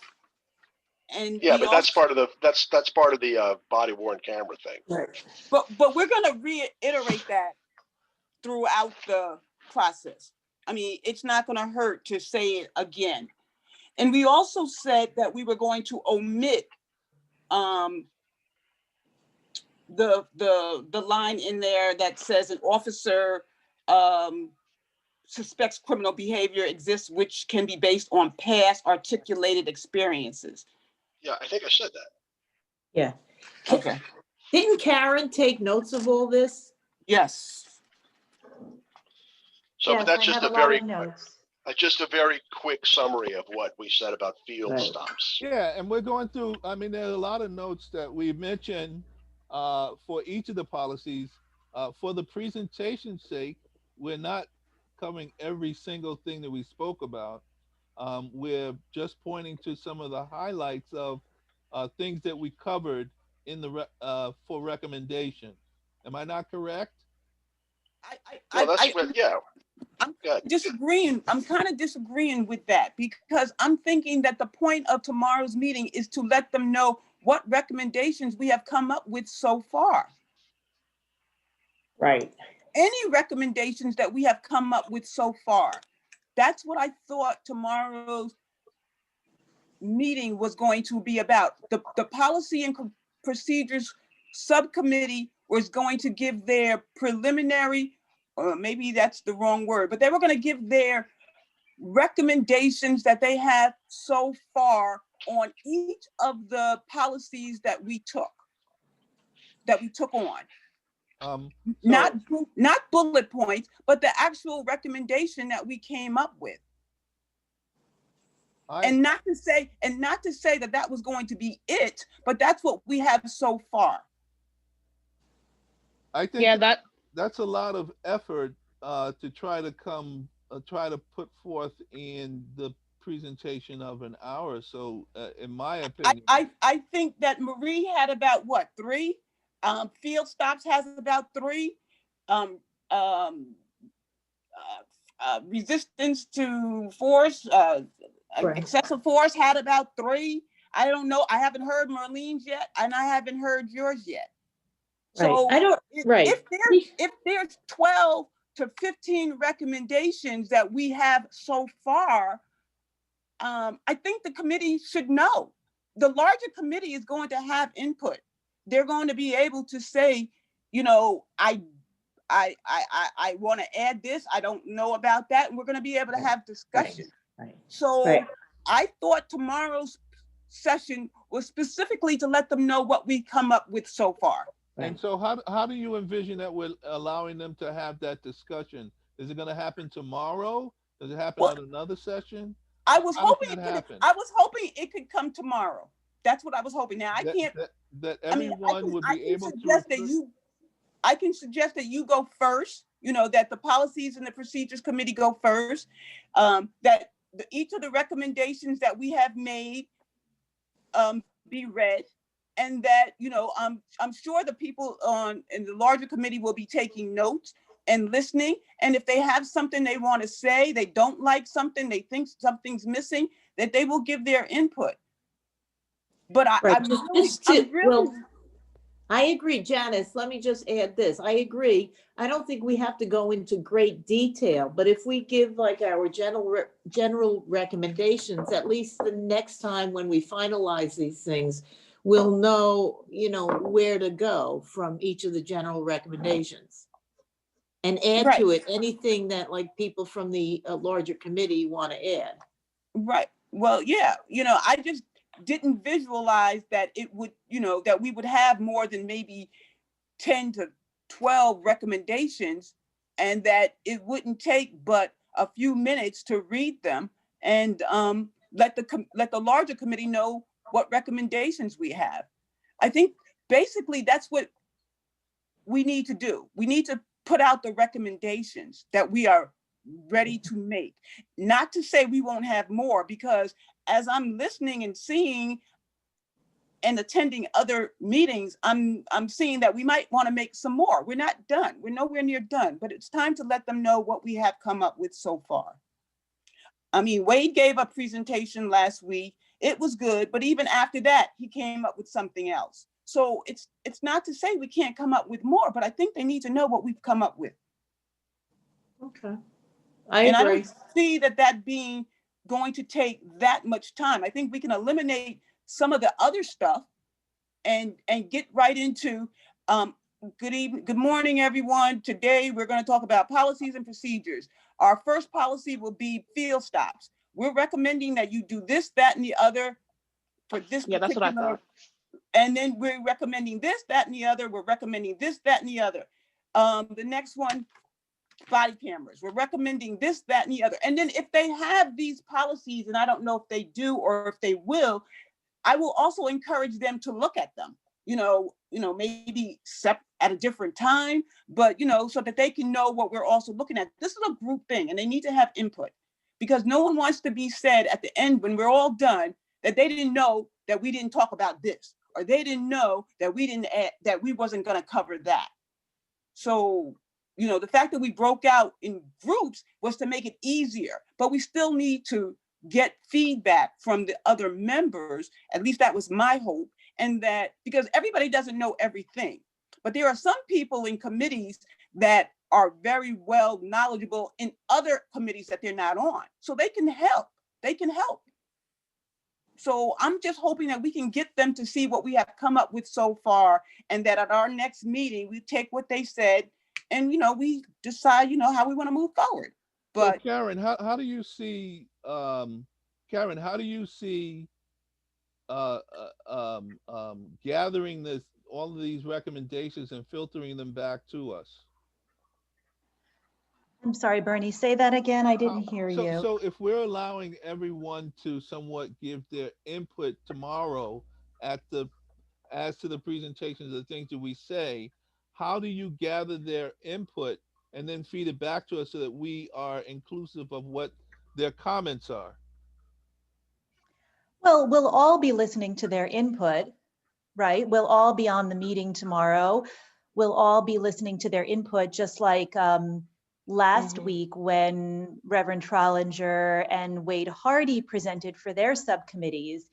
Speaker 2: And
Speaker 1: yeah, but that's part of the body worn camera thing.
Speaker 7: Right.
Speaker 2: But we're going to reiterate that throughout the process. I mean, it's not going to hurt to say it again. And we also said that we were going to omit the line in there that says an officer suspects criminal behavior exists, which can be based on past articulated experiences.
Speaker 1: Yeah, I think I said that.
Speaker 7: Yeah.
Speaker 2: Okay.
Speaker 7: Didn't Karen take notes of all this?
Speaker 2: Yes.
Speaker 1: So,
Speaker 6: Yes,
Speaker 1: but that's
Speaker 6: I
Speaker 1: just
Speaker 6: have
Speaker 1: a
Speaker 6: lot
Speaker 1: very
Speaker 6: of notes.
Speaker 1: quick summary of what we said about field
Speaker 7: Right.
Speaker 1: stops.
Speaker 3: Yeah, and we're going through, I mean, there are a lot of notes that we mentioned for each of the policies. For the presentation's sake, we're not covering every single thing that we spoke about. We're just pointing to some of the highlights of things that we covered in the for recommendation. Am I not correct?
Speaker 2: I'm disagreeing. I'm kind of disagreeing with that, because I'm thinking that the point of tomorrow's meeting is to let them know what recommendations we have come up with so far.
Speaker 7: Right.
Speaker 2: Any recommendations that we have come up with so far. That's what I thought tomorrow's meeting was going to be about. The Policy and Procedures Subcommittee was going to give their preliminary, or maybe that's the wrong word, but they were going to give their recommendations that they have so far on each of the policies that we took on. Not bullet points, but the actual recommendation that we came up with. And not to say that that was going to be it, but that's what we have so far.
Speaker 3: I think that's a lot of effort to try to put forth in the presentation of an hour. So in my opinion,
Speaker 2: I think that Marie had about what, 3? Field stops has about 3. Resistance to force,
Speaker 7: Right.
Speaker 2: excessive force had about 3. I don't know. I haven't heard Marlene's yet, and I haven't heard yours yet. So
Speaker 7: Right.
Speaker 2: if there's 12 to 15 recommendations that we have so far, I think the committee should know. The larger committee is going to have input. They're going to be able to say, I want to add this. I don't know about that. And we're going to be able to have discussion.
Speaker 7: Right.
Speaker 2: So
Speaker 7: Right.
Speaker 2: I thought tomorrow's session was specifically to let them know what we come up with so far.
Speaker 3: And so how do you envision that we're allowing them to have that discussion? Is it going to happen tomorrow? Does it happen at another session?
Speaker 2: I was hoping it could come tomorrow. That's what I was hoping. Now I can suggest that you go first, that the Policies and the Procedures Committee go first, that each of the recommendations that we have made be read, and that, I'm sure the people in the larger committee will be taking notes and listening. And if they have something they want to say, they don't like something, they think something's missing, that they will give their input. But
Speaker 7: Right,
Speaker 2: I'm
Speaker 7: just
Speaker 2: really,
Speaker 7: to, well, I agree, Janice, let me just add this. I agree. I don't think we have to go into great detail, but if we give like our general recommendations, at least the next time when we finalize these things, we'll know, where to go from each of the general recommendations. And add
Speaker 2: right,
Speaker 7: to it anything that like people from the larger committee want to add.
Speaker 2: right. Well, yeah, I just didn't visualize that it would, that we would have more than maybe 10 to 12 recommendations, and that it wouldn't take but a few minutes to read them and let the larger committee know what recommendations we have. I think basically that's what we need to do. We need to put out the recommendations that we are ready to make. Not to say we won't have more, because as I'm listening and seeing and attending other meetings, I'm seeing that we might want to make some more. We're not done. We're nowhere near done, but it's time to let them know what we have come up with so far. I mean, Wade gave a presentation last week. It was good, but even after that, he came up with something else. So it's not to say we can't come up with more, but I think they need to know what we've come up with.
Speaker 7: Okay, I
Speaker 2: And
Speaker 7: agree.
Speaker 2: I don't see that being going to take that much time. I think we can eliminate some of the other stuff and get right into good morning, everyone. Today we're going to talk about policies and procedures. Our first policy will be field stops. We're recommending that you do this, that, and the other for this
Speaker 5: Yeah, that's what I thought.
Speaker 2: and then we're recommending this, that, and the other. We're recommending this, that, and the other. The next one, body cameras. We're recommending this, that, and the other. And then if they have these policies, and I don't know if they do or if they will, I will also encourage them to look at them, maybe at a different time, but, so that they can know what we're also looking at. This is a group thing, and they need to have input, because no one wants to be said at the end when we're all done that they didn't know that we didn't talk about this, or they didn't know that we wasn't going to cover that. So, the fact that we broke out in groups was to make it easier, but we still need to get feedback from the other members. At least that was my hope. And that, because everybody doesn't know everything, but there are some people in committees that are very well knowledgeable in other committees that they're not on. So they can help. So I'm just hoping that we can get them to see what we have come up with so far, and that at our next meeting, we take what they said and, we decide, how we want to move forward. But
Speaker 3: so Karen, how do you see, gathering all of these recommendations and filtering them back to us?
Speaker 6: I'm sorry, Bernie, say that again. I didn't hear you.
Speaker 3: So if we're allowing everyone to somewhat give their input tomorrow as to the presentations of the things that we say, how do you gather their input and then feed it back to us so that we are inclusive of what their comments are?
Speaker 6: Well, we'll all be listening to their input, right? We'll all be on the meeting tomorrow. We'll all be listening to their input, just like last week when Reverend Trollinger and Wade Hardy presented for their subcommittees.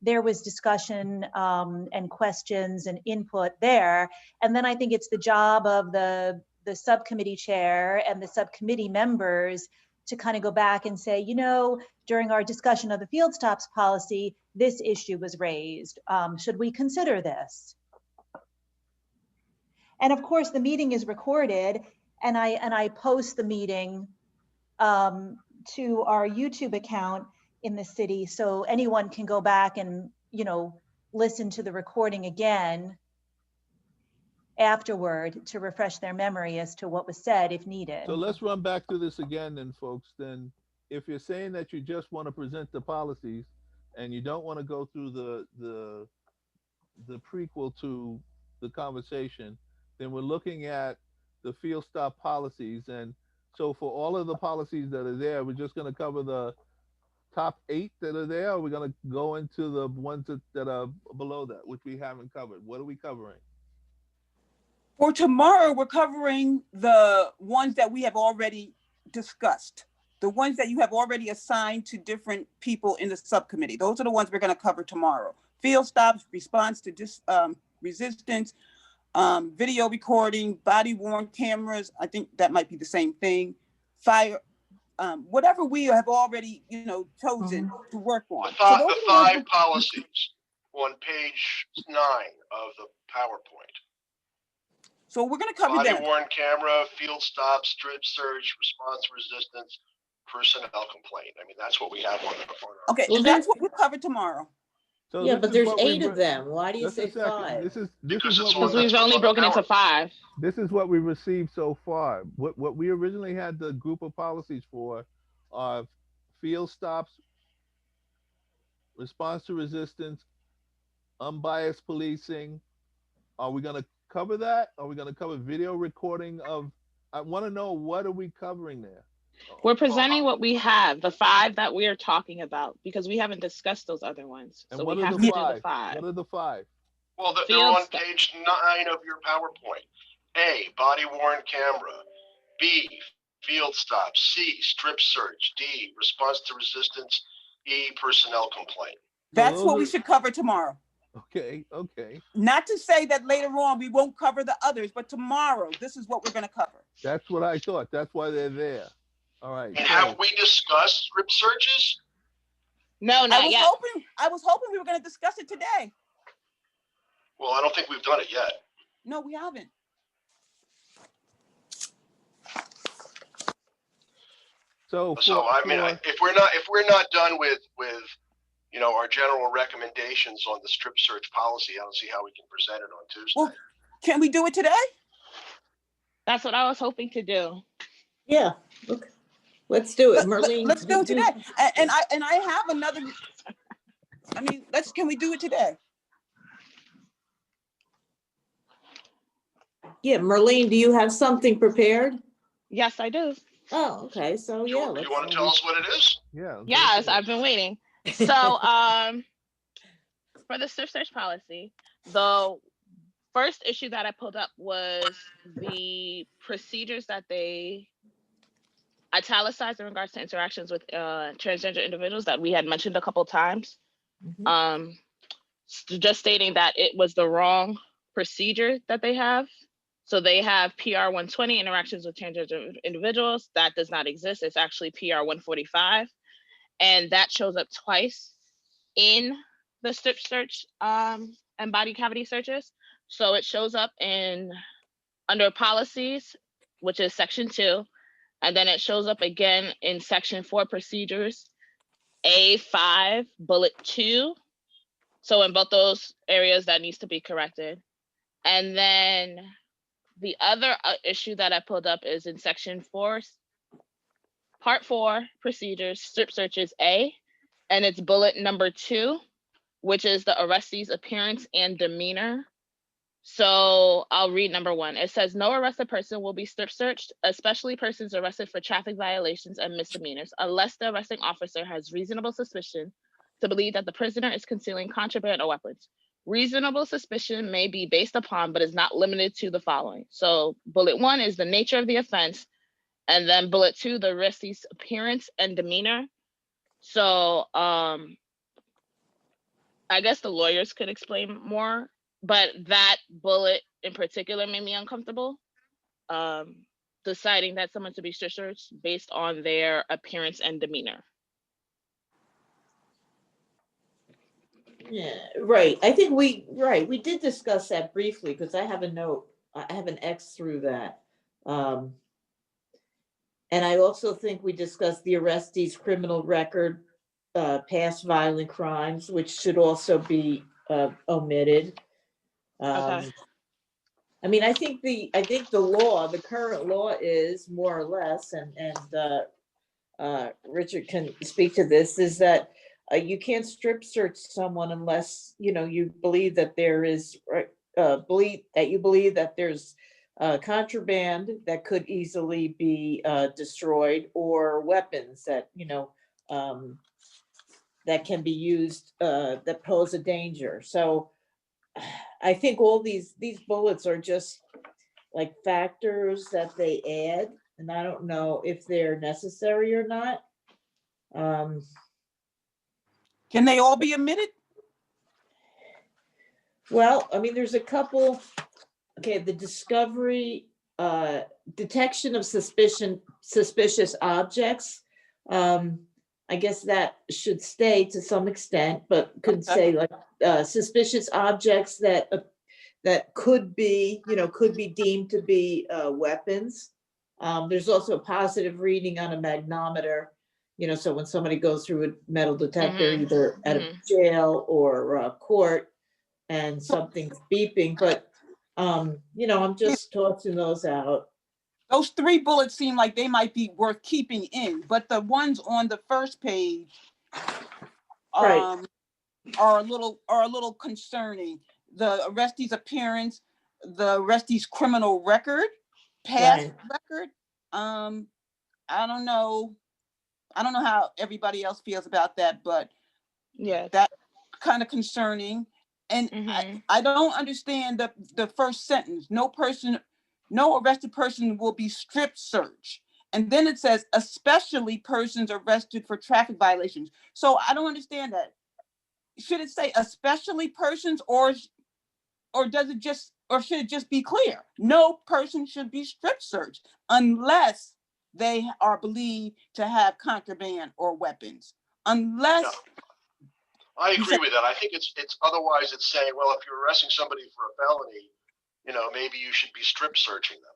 Speaker 6: There was discussion and questions and input there. And then I think it's the job of the subcommittee chair and the subcommittee members to kind of go back and say, during our discussion of the field stops policy, this issue was raised. Should we consider this? And of course, the meeting is recorded, and I post the meeting to our YouTube account in the city, so anyone can go back and listen to the recording again afterward to refresh their memory as to what was said if needed.
Speaker 3: So let's run back through this again then, folks. Then if you're saying that you just want to present the policies and you don't want to go through the prequel to the conversation, then we're looking at the field stop policies. And so for all of the policies that are there, we're just going to cover the top 8 that are there, or we're going to go into the ones that are below that, which we haven't covered. What are we covering?
Speaker 2: For tomorrow, we're covering the ones that we have already discussed. the ones that you have already assigned to different people in the subcommittee. Those are the ones we're going to cover tomorrow. Field stops, response to resistance, video recording, body worn cameras. I think that might be the same thing. Fire, whatever we have already, chosen to work on.
Speaker 1: The five policies on page 9 of the PowerPoint.
Speaker 2: So we're going to cover
Speaker 1: Body
Speaker 2: them.
Speaker 1: worn camera, field stop, strip search, response resistance, personnel complaint. I mean, that's what we have on our.
Speaker 2: Okay,
Speaker 7: Well,
Speaker 2: that's what we'll cover tomorrow.
Speaker 3: So
Speaker 7: Yeah,
Speaker 3: this
Speaker 7: but
Speaker 3: is
Speaker 7: there's
Speaker 3: what we
Speaker 7: 8 of them. Why do you
Speaker 3: Just a
Speaker 7: say
Speaker 3: second.
Speaker 7: 5?
Speaker 3: This is
Speaker 1: Because it's
Speaker 3: what
Speaker 1: on
Speaker 5: Because we've only broken into 5.
Speaker 3: This is what we received so far. What we originally had the group of policies for are field stops, response to resistance, unbiased policing. Are we going to cover that? Are we going to cover video recording of? I want to know, what are we covering there?
Speaker 5: We're presenting what we have, the 5 that we are talking about, because we haven't discussed those other ones.
Speaker 3: And
Speaker 5: So
Speaker 3: what
Speaker 5: we
Speaker 3: are
Speaker 5: have
Speaker 3: the
Speaker 5: to do the
Speaker 3: 5?
Speaker 5: 5.
Speaker 3: What are the 5?
Speaker 1: Well, they're
Speaker 5: Field
Speaker 1: on
Speaker 5: stop.
Speaker 1: page 9 of your PowerPoint. A, body worn camera. B, field stop. C, strip search. D, response to resistance. E, personnel complaint.
Speaker 2: That's
Speaker 3: those
Speaker 2: what we
Speaker 3: are-
Speaker 2: should cover tomorrow.
Speaker 3: Okay.
Speaker 2: Not to say that later on we won't cover the others, but tomorrow, this is what we're going to cover.
Speaker 3: That's what I thought. That's why they're there. All right.
Speaker 1: And
Speaker 3: so-
Speaker 1: have we discussed strip searches?
Speaker 5: No,
Speaker 2: I
Speaker 5: not
Speaker 2: was
Speaker 5: yet.
Speaker 2: hoping we were going to discuss it today.
Speaker 1: Well, I don't think we've done it yet.
Speaker 2: No, we haven't.
Speaker 3: So
Speaker 1: I mean, if we're not done with our general recommendations on the strip search policy, I don't see how we can present it on Tuesday.
Speaker 2: Well, can we do it today?
Speaker 5: That's what I was hoping to do.
Speaker 7: Yeah, okay. Let's do it. Marlene.
Speaker 2: Let's do it today. And I have another. I mean, can we do it today?
Speaker 7: Yeah, Marlene, do you have something prepared?
Speaker 5: Yes, I do.
Speaker 7: Oh, okay, so
Speaker 1: Do you
Speaker 7: yeah.
Speaker 1: want to tell us what it is?
Speaker 3: yeah.
Speaker 5: Yes, I've been waiting. So, for the strip search policy, the first issue that I pulled up was the procedures that they italicized in regards to interactions with transgender individuals that we had mentioned a couple times.
Speaker 7: Mhm.
Speaker 5: Just stating that it was the wrong procedure that they have. So they have PR 120, interactions with transgender individuals. That does not exist. It's actually PR 145. And that shows up twice in the strip search and body cavity searches. So it shows up under policies, which is section 2. And then it shows up again in section 4 procedures, A5 bullet 2. So in both those areas that needs to be corrected. And then the other issue that I pulled up is in section 4, part 4 procedures, strip searches A, and it's bullet number 2, which is the arrestee's appearance and demeanor. So I'll read number 1. It says, no arrested person will be strip searched, especially persons arrested for traffic violations and misdemeanors, unless the arresting officer has reasonable suspicion to believe that the prisoner is concealing contraband or weapons. Reasonable suspicion may be based upon, but is not limited to the following. So bullet 1 is the nature of the offense. And then bullet 2, the arrestee's appearance and demeanor. So I guess the lawyers could explain more, but that bullet in particular made me uncomfortable. Deciding that someone to be strip searched based on their appearance and demeanor.
Speaker 7: Yeah, right. I think we did discuss that briefly because I have a note, I have an X through that. And I also think we discussed the arrestee's criminal record, past violent crimes, which should also be omitted.
Speaker 5: Okay.
Speaker 7: I mean, I think the law, the current law is more or less, and Richard can speak to this, is that you can't strip search someone unless, you believe that there is, believe that there's contraband that could easily be destroyed, or weapons that, that can be used, that pose a danger. So I think all these bullets are just like factors that they add and I don't know if they're necessary or not.
Speaker 2: Can they all be omitted?
Speaker 7: Well, I mean, there's a couple, okay, the discovery, detection of suspicious objects. I guess that should stay to some extent, but could say like, suspicious objects that could be, could be deemed to be, weapons. There's also a positive reading on a magnometer, so when somebody goes through a metal detector,
Speaker 5: Mhm,
Speaker 7: either at a jail or court, and something's beeping, but, I'm just tossing those out.
Speaker 2: Those 3 bullets seem like they might be worth keeping in, but the ones on the first page
Speaker 7: Right.
Speaker 2: are a little concerning. The arrestee's appearance, the arrestee's criminal record, past record. I don't know how everybody else feels about that, but
Speaker 5: yes.
Speaker 2: that's kind of concerning. And
Speaker 5: Mhm.
Speaker 2: I don't understand the first sentence. No arrested person will be strip searched. And then it says, especially persons arrested for traffic violations. So I don't understand that. Should it say especially persons, or does it just, or should it just be clear? No person should be strip searched unless they are believed to have contraband or weapons. Unless
Speaker 1: Yeah. I agree with that. I think it's otherwise it's saying, well, if you're arresting somebody for a felony, maybe you should be strip searching them.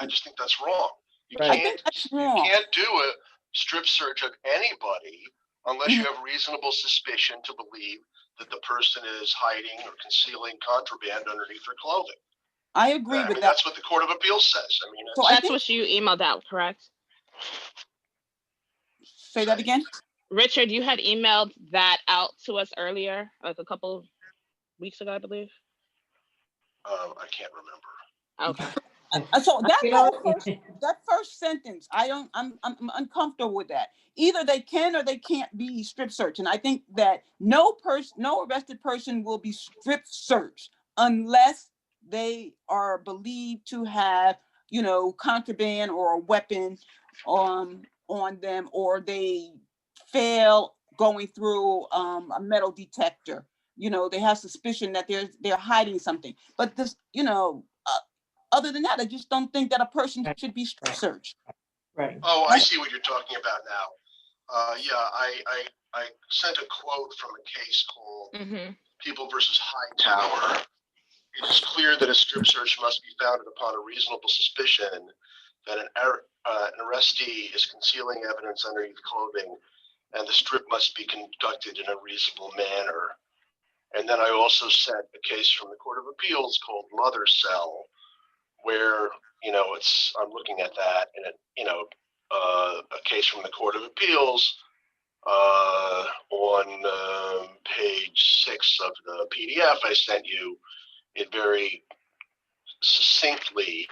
Speaker 1: I just think that's wrong. You
Speaker 7: Right.
Speaker 2: I think that's wrong.
Speaker 1: can't do a strip search of anybody unless you
Speaker 2: Mhm.
Speaker 1: have reasonable suspicion to believe that the person is hiding or concealing contraband underneath their clothing.
Speaker 2: I agree with that.
Speaker 1: That's what the Court of Appeals says.
Speaker 2: So I
Speaker 5: That's
Speaker 2: think,
Speaker 5: what you emailed out, correct?
Speaker 2: say that again.
Speaker 5: Richard, you had emailed that out to us earlier, like a couple weeks ago, I believe.
Speaker 1: I can't remember.
Speaker 5: Okay.
Speaker 2: So
Speaker 7: You
Speaker 2: that first sentence, I'm uncomfortable with that. Either they can or they can't be strip searched. And I think that no arrested person will be strip searched unless they are believed to have, contraband or a weapon on them, or they fail going through a metal detector. They have suspicion that they're hiding something. But this, other than that, I just don't think that a person should be strip searched.
Speaker 7: Right.
Speaker 1: Oh, I see what you're talking about now. Yeah, I sent a quote from a case called People versus Hightower. It is clear that a strip search must be founded upon a reasonable suspicion that an arrestee is concealing evidence underneath clothing, and the strip must be conducted in a reasonable manner. And then I also sent a case from the Court of Appeals called Mother Cell, where I'm looking at that, and a case from the Court of Appeals on page 6 of the PDF I sent you. It very succinctly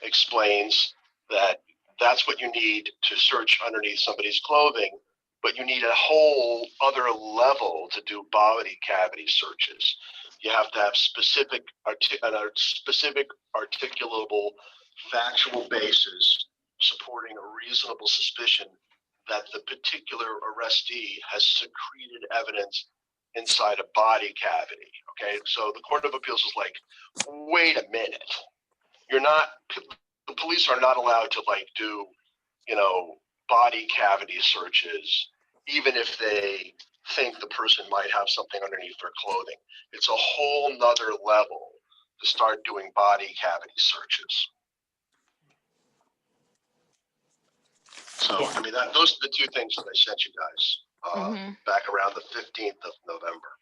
Speaker 1: explains that that's what you need to search underneath somebody's clothing, but you need a whole other level to do body cavity searches. You have to have specific articulable factual basis supporting a reasonable suspicion that the particular arrestee has secreted evidence inside a body cavity. Okay, so the Court of Appeals is like, wait a minute, the police are not allowed to do, body cavity searches, even if they think the person might have something underneath their clothing. It's a whole nother level to start doing body cavity searches. So, those are the 2 things that I sent you guys back around the 15th of November.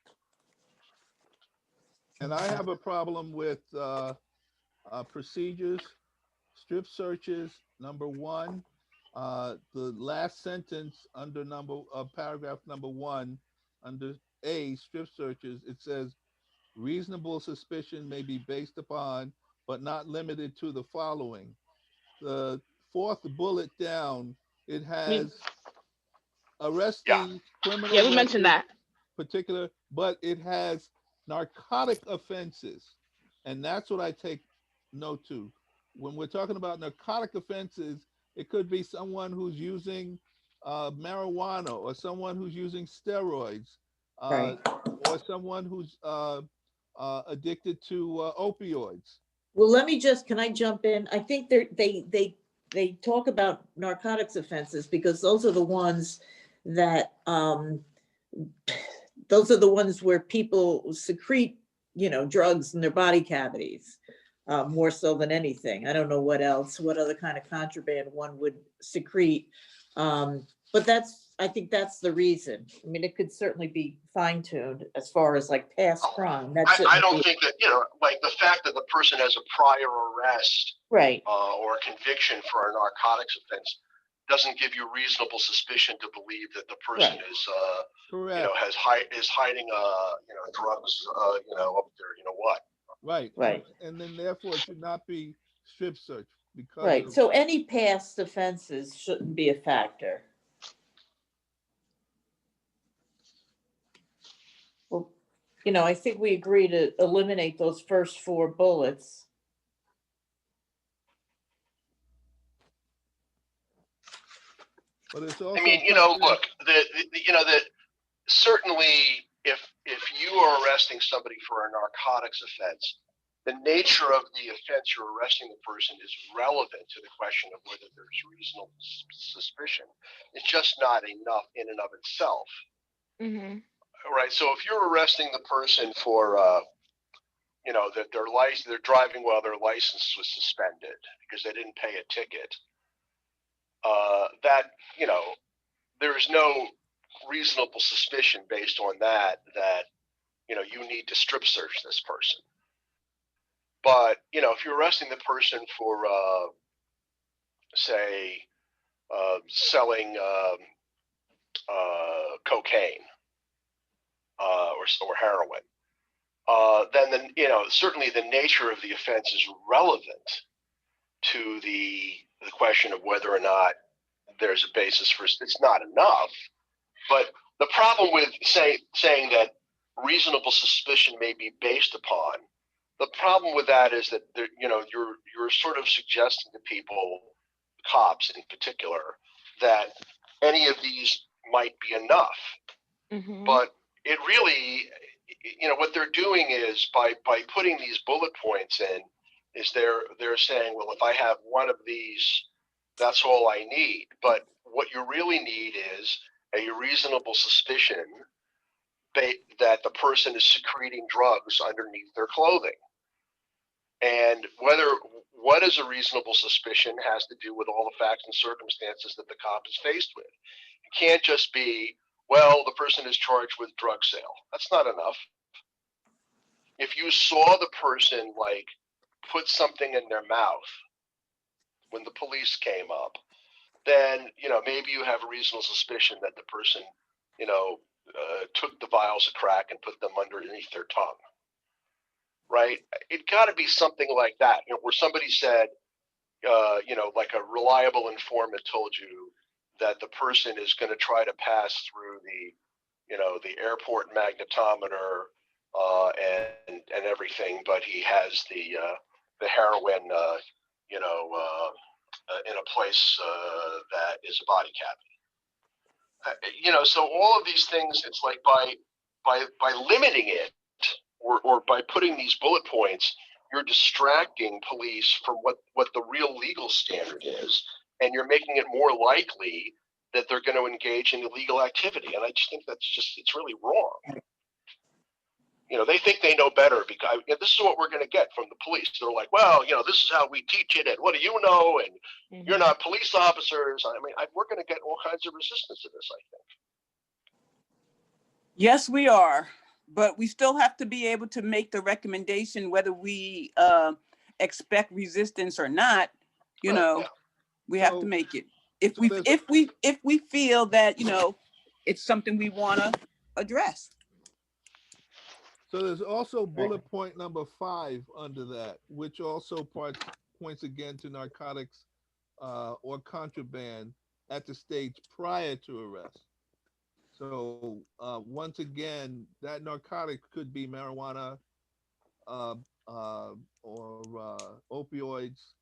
Speaker 3: And I have a problem with procedures, strip searches, number 1. The last sentence under paragraph number 1, under A, strip searches, it says reasonable suspicion may be based upon, but not limited to the following. The 4th bullet down, it has arrestees, criminal
Speaker 5: Yeah, we mentioned that.
Speaker 3: particular, but it has narcotic offenses. And that's what I take note to. When we're talking about narcotic offenses, It could be someone who's using marijuana, or someone who's using steroids,
Speaker 7: Right.
Speaker 3: or someone who's addicted to opioids.
Speaker 7: Well, can I jump in? I think they talk about narcotics offenses because those are the ones that, those are the ones where people secrete, drugs in their body cavities, more so than anything. I don't know what else, what other kind of contraband one would secrete. But I think that's the reason. I mean, it could certainly be fine tuned as far as like past crime.
Speaker 1: I don't think that, like the fact that the person has a prior arrest
Speaker 7: Right,
Speaker 1: or a conviction for a narcotics offense doesn't give you reasonable suspicion to believe that the person
Speaker 7: Right.
Speaker 1: is,
Speaker 3: Correct.
Speaker 1: is hiding, drugs, up there, what.
Speaker 3: Right.
Speaker 7: Right.
Speaker 3: And then therefore it should not be strip search because
Speaker 7: right.
Speaker 3: of,
Speaker 7: So any past offenses shouldn't be a factor. Well, I think we agree to eliminate those first 4 bullets.
Speaker 3: but it's also.
Speaker 1: I mean, look, that certainly if you are arresting somebody for a narcotics offense, the nature of the offense you're arresting the person is relevant to the question of whether there's reasonable suspicion. It's just not enough in and of itself.
Speaker 5: Mm-hmm.
Speaker 1: Right. So if you're arresting the person for, that they're driving while their license was suspended because they didn't pay a ticket, that, there's no reasonable suspicion based on that, you need to strip search this person. But, if you're arresting the person for, say, selling cocaine or heroin, then certainly the nature of the offense is relevant to the question of whether or not there's a basis for it's not enough. But the problem with saying that reasonable suspicion may be based upon, the problem with that is that you're sort of suggesting to people, cops in particular, that any of these might be enough.
Speaker 5: Mm-hmm.
Speaker 1: But it really, what they're doing is by putting these bullet points in, is they're saying, well, if I have one of these, that's all I need. But what you really need is a reasonable suspicion that the person is secreting drugs underneath their clothing. And what is a reasonable suspicion has to do with all the facts and circumstances that the cop is faced with. It can't just be, well, the person is charged with drug sale. That's not enough. If you saw the person put something in their mouth when the police came up, then maybe you have a reasonable suspicion that the person took the vials of crack and put them underneath their tongue. Right? It got to be something like that, where somebody said, like a reliable informant told you that the person is going to try to pass through the airport magnetometer and everything, but he has the heroin, in a place that is a body cavity. So all of these things, it's like by limiting it or by putting these bullet points, you're distracting police from what the real legal standard is, and you're making it more likely that they're going to engage in illegal activity. And I just think it's really wrong. They think they know better because this is what we're going to get from the police. They're like, well, this is how we teach it, and what do you know? And you're not police officers. I mean, we're going to get all kinds of resistance to this, I think.
Speaker 2: Yes, we are, but we still have to be able to make the recommendation whether we expect resistance or not.
Speaker 1: Yeah.
Speaker 2: We have to make it if we feel that it's something we want to address.
Speaker 3: So there's also bullet point number 5 under that, which also points again to narcotics or contraband at the stage prior to arrest. So once again, that narcotic could be marijuana or opioids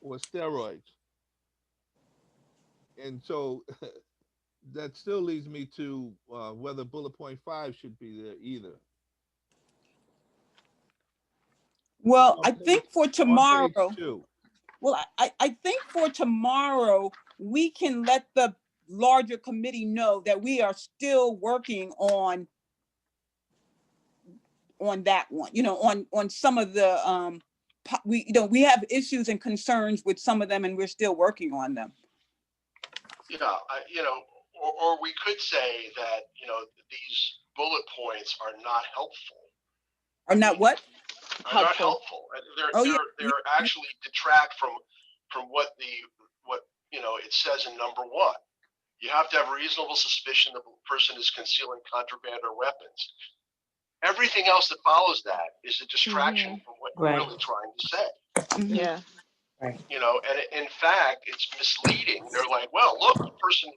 Speaker 3: or steroids. and so that still leads me to whether bullet point 5 should be there either.
Speaker 2: Well,
Speaker 3: On
Speaker 2: I
Speaker 3: page,
Speaker 2: think for
Speaker 3: on page
Speaker 2: tomorrow,
Speaker 3: 2.
Speaker 2: well, I think for tomorrow, we can let the larger committee know that we are still working on that one, on some of the, we have issues and concerns with some of them and we're still working on them.
Speaker 1: Yeah, or we could say that, these bullet points are not helpful.
Speaker 2: Are not what?
Speaker 1: Are not helpful.
Speaker 2: Oh, yeah.
Speaker 1: They're actually detract from what it says in number 1. You have to have reasonable suspicion the person is concealing contraband or weapons. Everything else that follows that is a distraction from what we're really trying to say.
Speaker 2: Mhm.
Speaker 5: Yeah.
Speaker 7: Right.
Speaker 1: And in fact, it's misleading. They're like, well, look, the person,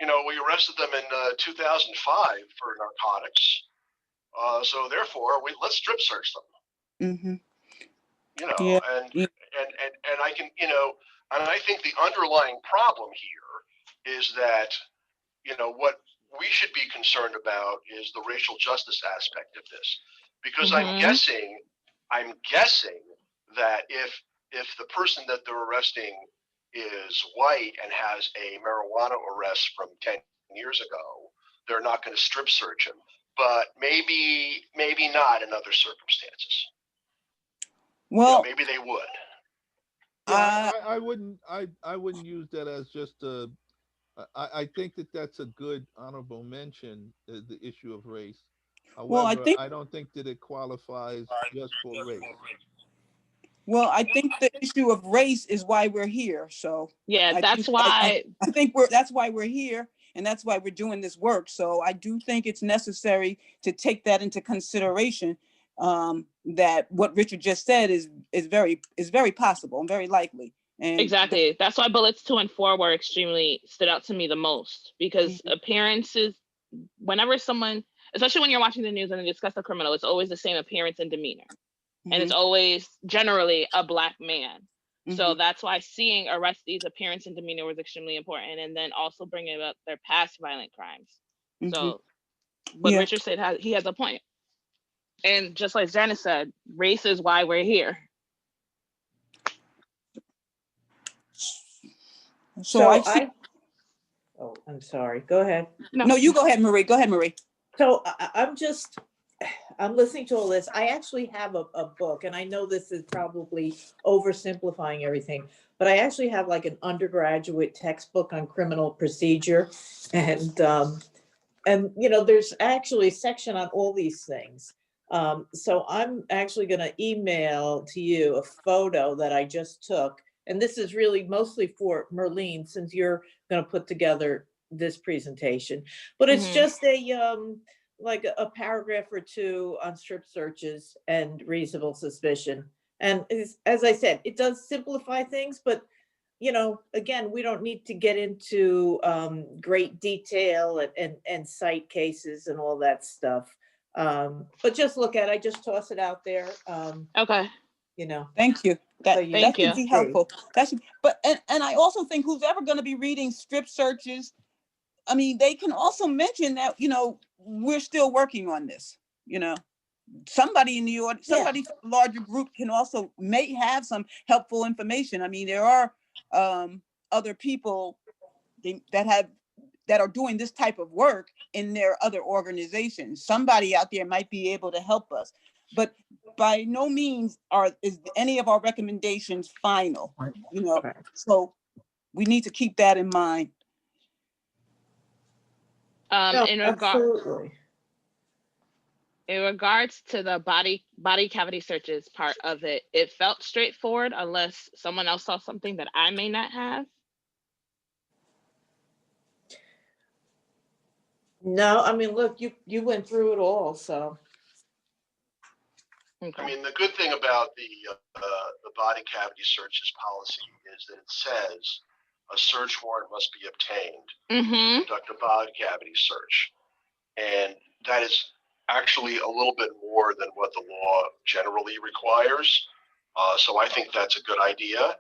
Speaker 1: we arrested them in 2005 for narcotics. So therefore, let's strip search them.
Speaker 2: Mhm.
Speaker 1: And
Speaker 2: Yeah.
Speaker 1: I can, and I think the underlying problem here is that, what we should be concerned about is the racial justice aspect of this, because I'm guessing that if the person that they're arresting is white and has a marijuana arrest from 10 years ago, they're not going to strip search him, but maybe not in other circumstances.
Speaker 2: Well,
Speaker 1: maybe they would.
Speaker 3: Yeah, I wouldn't use that as just a. I think that that's a good honorable mention, the issue of race. However, I don't think that it qualifies just for race.
Speaker 2: Well, I think the issue of race is why we're here. So
Speaker 5: yeah, that's why
Speaker 2: I think that's why we're here, and that's why we're doing this work. So I do think it's necessary to take that into consideration. That what Richard just said is very possible and very likely. And
Speaker 5: exactly. That's why bullets 2 and 4 were extremely stood out to me the most, because appearances, whenever someone, especially when you're watching the news and they discuss a criminal, it's always the same appearance and demeanor. And it's always generally a Black man. So that's why seeing arrestees' appearance and demeanor was extremely important. And then also bringing up their past violent crimes. So what Richard said, he has a point. And just like Janice said, race is why we're here.
Speaker 2: So
Speaker 7: I'm sorry. Go ahead.
Speaker 2: No, you go ahead, Marie. Go ahead, Marie.
Speaker 7: So I'm listening to all this. I actually have a book, and I know this is probably oversimplifying everything, but I actually have like an undergraduate textbook on criminal procedure. And there's actually a section on all these things. So I'm actually going to email to you a photo that I just took. And this is really mostly for Merlene, since you're going to put together this presentation. But it's just like a paragraph or 2 on strip searches and reasonable suspicion. And as I said, it does simplify things, but again, we don't need to get into great detail and cite cases and all that stuff. But just look at it. I just toss it out there.
Speaker 5: Okay.
Speaker 2: Thank you. That could be helpful. But I also think who's ever going to be reading strip searches, I mean, they can also mention that, we're still working on this, somebody in the audience, somebody from a larger group may have some helpful information. I mean, there are other people that are doing this type of work in their other organizations. Somebody out there might be able to help us, but by no means is any of our recommendations final, so we need to keep that in mind.
Speaker 7: Absolutely.
Speaker 5: In regards to the body cavity searches part of it, it felt straightforward unless someone else saw something that I may not have.
Speaker 7: No, I mean, look, you went through it all, so.
Speaker 5: Okay.
Speaker 1: I mean, the good thing about the body cavity searches policy is that it says a search warrant must be obtained to conduct a body cavity search, and that is actually a little bit more than what the law generally requires. So I think that's a good idea.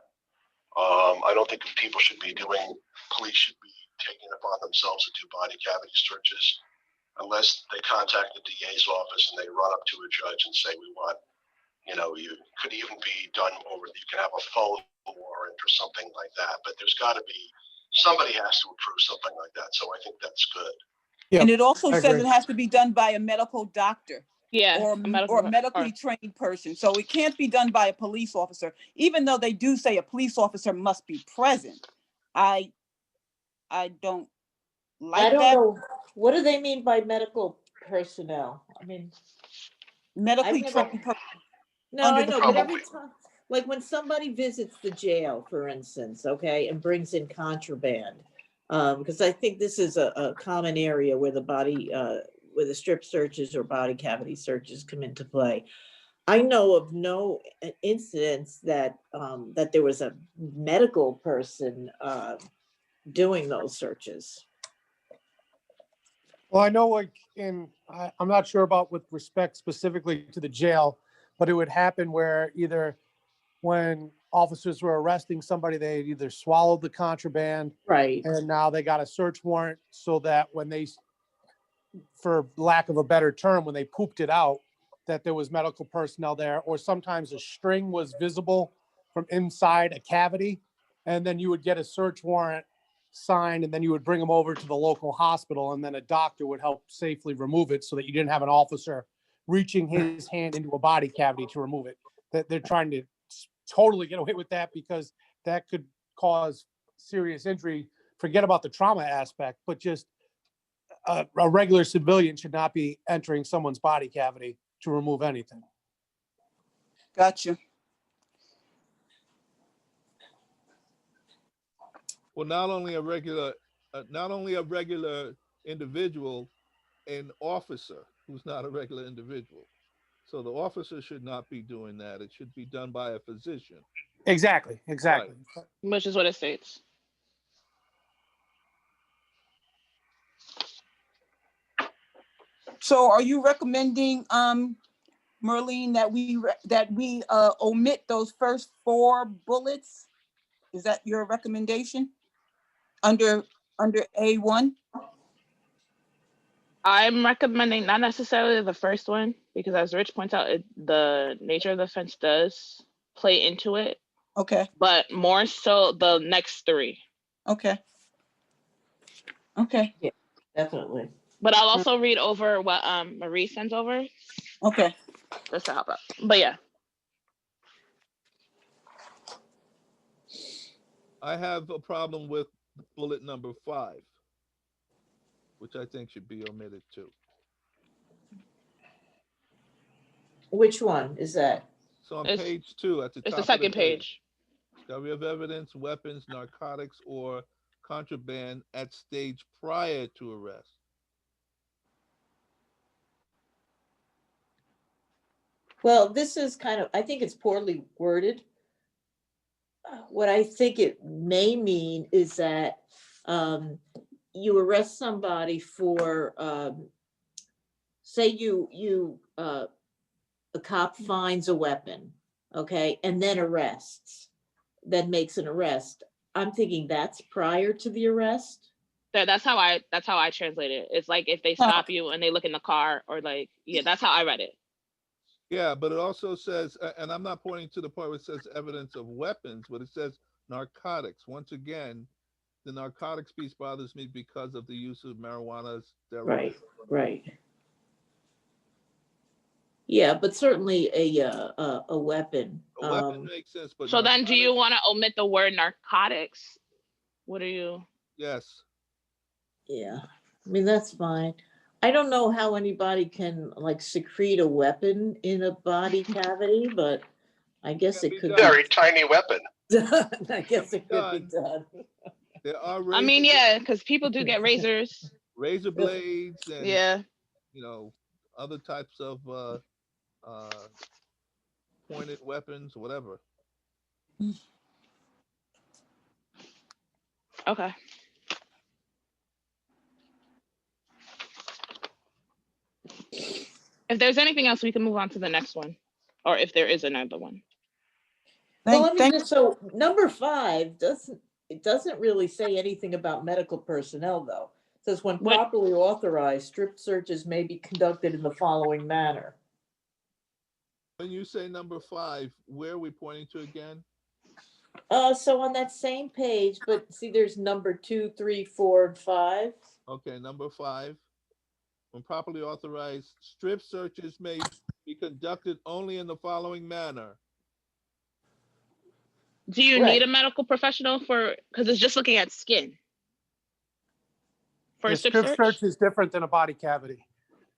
Speaker 1: I don't think people should be doing police should be taking it upon themselves to do body cavity searches unless they contact the DA's office and they run up to a judge and say, we want, you could even be done over, you can have a phone warrant or something like that, but there's got to be, somebody has to approve something like that. So I think that's good.
Speaker 4: Yeah,
Speaker 2: And it also
Speaker 4: I
Speaker 2: says
Speaker 4: agree.
Speaker 2: it has to be done by a medical doctor
Speaker 5: Yeah.
Speaker 2: or a medically trained person. So it can't be done by a police officer, even though they do say a police officer must be present. I don't like
Speaker 7: I don't
Speaker 2: that.
Speaker 7: know, what do they mean by medical personnel? I mean,
Speaker 2: Medically
Speaker 7: I've never-
Speaker 2: trained person.
Speaker 7: no,
Speaker 2: Under
Speaker 7: I
Speaker 2: the
Speaker 7: know, but every
Speaker 1: Probably.
Speaker 7: time, like when somebody visits the jail, for instance, okay, and brings in contraband, because I think this is a common area where the body, where the strip searches or body cavity searches come into play. I know of no incidents that, that there was a medical person, doing those searches.
Speaker 4: Well, I know like I'm not sure about with respect specifically to the jail, but it would happen where either when officers were arresting somebody, they either swallowed the contraband
Speaker 7: Right,
Speaker 4: and now they got a search warrant so that when they, for lack of a better term, when they pooped it out, that there was medical personnel there, or sometimes a string was visible from inside a cavity. And then you would get a search warrant signed and then you would bring them over to the local hospital and then a doctor would help safely remove it so that you didn't have an officer reaching his hand into a body cavity to remove it. That they're trying to totally get away with that because that could cause serious injury. Forget about the trauma aspect, but just a regular civilian should not be entering someone's body cavity to remove anything.
Speaker 2: Gotcha.
Speaker 3: Well, not only a regular individual, an officer who's not a regular individual. So the officer should not be doing that. It should be done by a physician.
Speaker 4: Exactly.
Speaker 5: Which is what it states.
Speaker 2: So are you recommending, Merlene, that we omit those first 4 bullets? Is that your recommendation under A1?
Speaker 5: I'm recommending not necessarily the first one, because as Rich points out, the nature of the offense does play into it,
Speaker 2: Okay,
Speaker 5: but more so the next 3.
Speaker 2: okay.
Speaker 7: definitely.
Speaker 5: But I'll also read over what Marie sends over
Speaker 2: Okay.
Speaker 5: just to help out. But yeah.
Speaker 3: I have a problem with bullet number 5, which I think should be omitted too.
Speaker 7: Which one is that?
Speaker 3: So on
Speaker 5: It's-
Speaker 3: page 2 at the top
Speaker 5: It's the
Speaker 3: of
Speaker 5: second page.
Speaker 3: discovery of evidence, weapons, narcotics, or contraband at stage prior to arrest.
Speaker 7: Well, this is kind of, I think it's poorly worded. What I think it may mean is that you arrest somebody for, say a cop finds a weapon, okay, and then arrests, then makes an arrest. I'm thinking that's prior to the arrest.
Speaker 5: That's how I translate it. It's like if they stop you and they look in the car, or like, yeah, that's how I read it.
Speaker 3: Yeah, but it also says, and I'm not pointing to the part where it says evidence of weapons, but it says narcotics. Once again, the narcotics piece bothers me because of the use of marijuana, steroids.
Speaker 7: Right. Yeah, but certainly a weapon.
Speaker 3: A weapon makes sense, but
Speaker 5: So then do you
Speaker 3: narcotics-
Speaker 5: want to omit the word narcotics? What are you?
Speaker 3: Yes.
Speaker 7: Yeah, I mean, that's fine. I don't know how anybody can like secrete a weapon in a body cavity, but I guess
Speaker 3: Can
Speaker 7: it
Speaker 3: be
Speaker 7: could
Speaker 3: done.
Speaker 7: be
Speaker 1: Very tiny weapon.
Speaker 7: done. I guess it could be
Speaker 3: Done.
Speaker 7: done.
Speaker 3: There are
Speaker 5: I mean, yeah, because people do get razors.
Speaker 3: razor blades and
Speaker 5: Yeah.
Speaker 3: other types of pointed weapons, whatever.
Speaker 5: Okay. If there's anything else, we can move on to the next one, or if there is another one.
Speaker 7: Well, let me just, so number 5 doesn't, it doesn't really say anything about medical personnel, though. It says when
Speaker 5: What-
Speaker 7: properly authorized, strip searches may be conducted in the following manner.
Speaker 3: When you say number 5, where are we pointing to again?
Speaker 7: So on that same page, but see, there's number 2, 3, 4, and 5.
Speaker 3: Okay, number 5. When properly authorized, strip searches may be conducted only in the following manner.
Speaker 5: Do you
Speaker 7: Right.
Speaker 5: need a medical professional because it's just looking at skin? For
Speaker 4: The
Speaker 5: a strip
Speaker 4: strip
Speaker 5: search?
Speaker 4: search is different than a body cavity.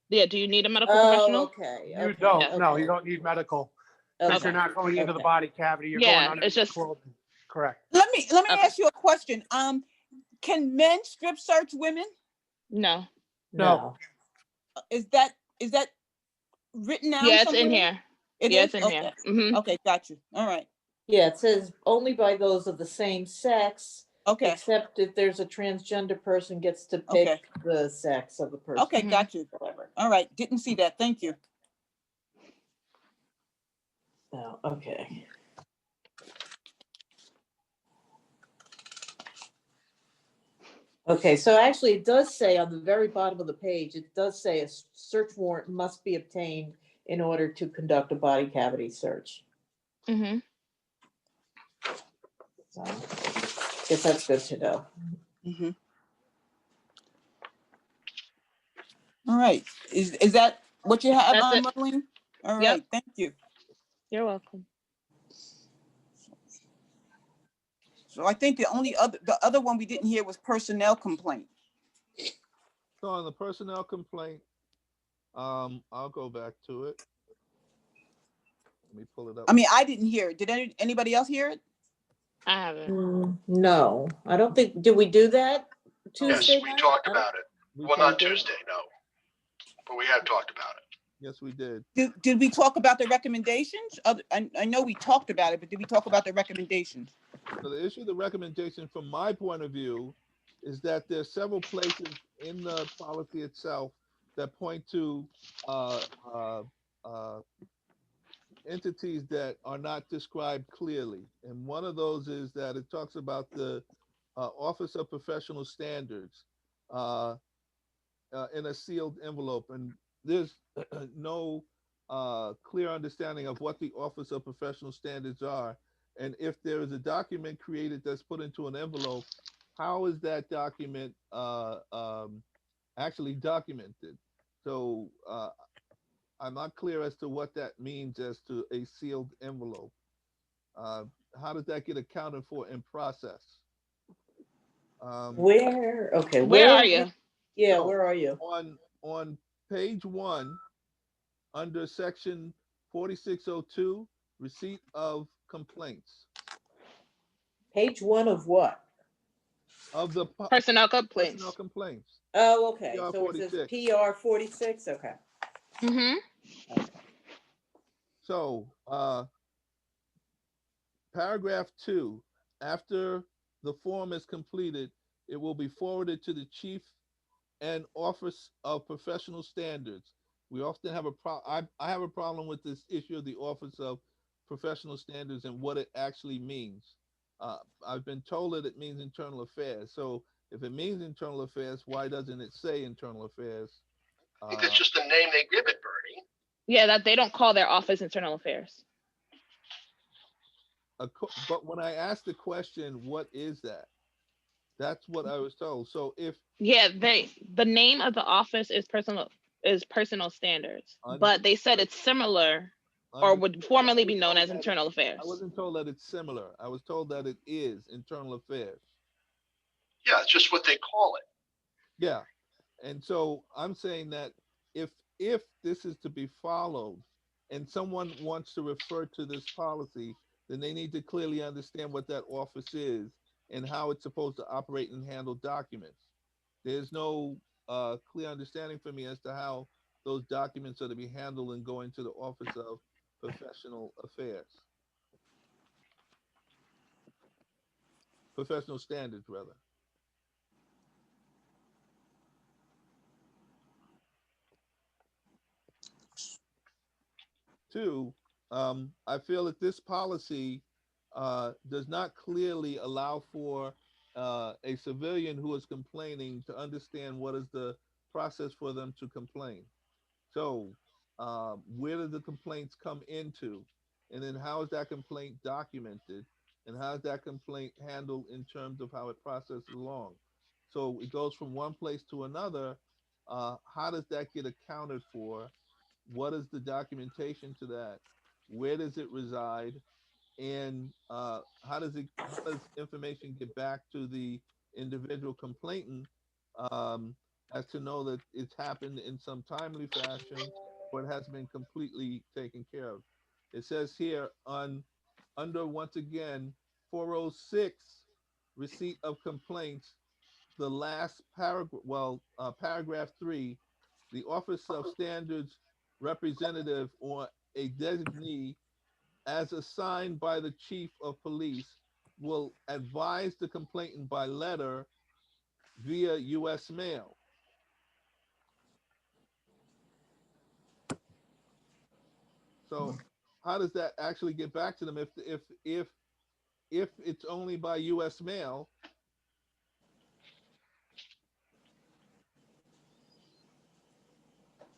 Speaker 5: Yeah, do you need a medical
Speaker 7: Oh,
Speaker 5: professional?
Speaker 7: okay.
Speaker 4: You
Speaker 7: okay,
Speaker 4: don't, no,
Speaker 7: okay,
Speaker 4: you don't need medical, because
Speaker 7: okay,
Speaker 4: you're not going into the
Speaker 7: okay.
Speaker 4: body cavity, you're
Speaker 5: Yeah,
Speaker 4: going under
Speaker 5: it's
Speaker 4: the
Speaker 5: just-
Speaker 4: clothing. Correct.
Speaker 2: Let me
Speaker 5: Okay.
Speaker 2: ask you a question. Can men strip search women?
Speaker 5: No.
Speaker 7: No,
Speaker 2: Is that written down
Speaker 5: Yeah, it's in
Speaker 2: somewhere?
Speaker 5: here.
Speaker 2: It
Speaker 5: Yeah,
Speaker 2: is?
Speaker 5: it's in here. Mhm.
Speaker 2: Okay, got you. All right.
Speaker 7: yeah, it says only by those of the same sex,
Speaker 2: Okay,
Speaker 7: except if there's a transgender person gets to
Speaker 2: Okay.
Speaker 7: pick the sex of the person.
Speaker 2: okay,
Speaker 5: Mhm.
Speaker 2: got you.
Speaker 7: Whatever.
Speaker 2: All right, didn't see that. Thank you.
Speaker 7: No, okay. Okay, so actually it does say on the very bottom of the page, it does say a search warrant must be obtained in order to conduct a body cavity search.
Speaker 5: Mhm.
Speaker 7: So, guess that's good to know.
Speaker 2: Mhm. All right, is that what you have,
Speaker 5: That's it.
Speaker 2: Marlene? All
Speaker 5: Yep.
Speaker 2: right, thank you.
Speaker 5: You're welcome.
Speaker 2: So I think the other one we didn't hear was personnel complaint.
Speaker 3: So on the personnel complaint, I'll go back to it. Let me pull it up.
Speaker 2: I mean, I didn't hear it. Did anybody else hear it?
Speaker 5: I haven't.
Speaker 7: No, I don't think, did we do that
Speaker 1: Yes,
Speaker 7: Tuesday
Speaker 1: we
Speaker 7: night?
Speaker 1: talked
Speaker 7: I don't-
Speaker 1: about it.
Speaker 3: We
Speaker 1: Well, not
Speaker 3: talked about-
Speaker 1: Tuesday, no. But we have talked about it.
Speaker 3: Yes, we did.
Speaker 2: Did we talk about the recommendations? I know we talked about it, but did we talk about the recommendations?
Speaker 3: So the issue, the recommendation from my point of view is that there's several places in the policy itself that point to entities that are not described clearly. And one of those is that it talks about the Office of Professional Standards in a sealed envelope. And there's no clear understanding of what the Office of Professional Standards are. And if there is a document created that's put into an envelope, how is that document actually documented? So I'm not clear as to what that means as to a sealed envelope. How does that get accounted for in process?
Speaker 7: Where, okay.
Speaker 5: Where are you?
Speaker 7: Yeah,
Speaker 3: So,
Speaker 7: where are you?
Speaker 3: On page 1, under section 4602, receipt of complaints
Speaker 7: Page 1 of what?
Speaker 3: of the
Speaker 5: Personnel complaints.
Speaker 3: personnel complaints.
Speaker 7: Oh, okay,
Speaker 3: PR
Speaker 7: so it says
Speaker 3: 46.
Speaker 7: PR 46, okay.
Speaker 5: Mhm.
Speaker 3: So, paragraph 2, after the form is completed, it will be forwarded to the chief and Office of Professional Standards. We often have I have a problem with this issue of the Office of Professional Standards and what it actually means. I've been told that it means internal affairs. So if it means internal affairs, why doesn't it say internal affairs?
Speaker 1: I think that's just the name they give it, Bernie.
Speaker 5: Yeah, that they don't call their office internal affairs.
Speaker 3: But when I asked the question, what is that? That's what I was told. So if
Speaker 5: Yeah, the name of the office is personal standards, but they said it's similar or would formerly be known as internal affairs.
Speaker 3: I wasn't told that it's similar. I was told that it is internal affairs.
Speaker 1: Yeah, it's just what they call it.
Speaker 3: Yeah. And so I'm saying that if this is to be followed and someone wants to refer to this policy, then they need to clearly understand what that office is and how it's supposed to operate and handle documents. There's no clear understanding for me as to how those documents are to be handled and going to the Office of Professional Affairs. Professional Standards, rather. Two, I feel that this policy does not clearly allow for a civilian who is complaining to understand what is the process for them to complain. So, where do the complaints come into? And then how is that complaint documented? And how is that complaint handled in terms of how it processes along? So it goes from one place to another. How does that get accounted for? What is the documentation to that? Where does it reside? And how does information get back to the individual complainant, um, as to know that it's happened in some timely fashion or it has been completely taken care of. It says here on under once again 406, receipt of complaints, the last paragraph, paragraph 3, the office of standards representative or a designee as assigned by the chief of police will advise the complainant by letter via US mail. So how does that actually get back to them if it's only by US mail?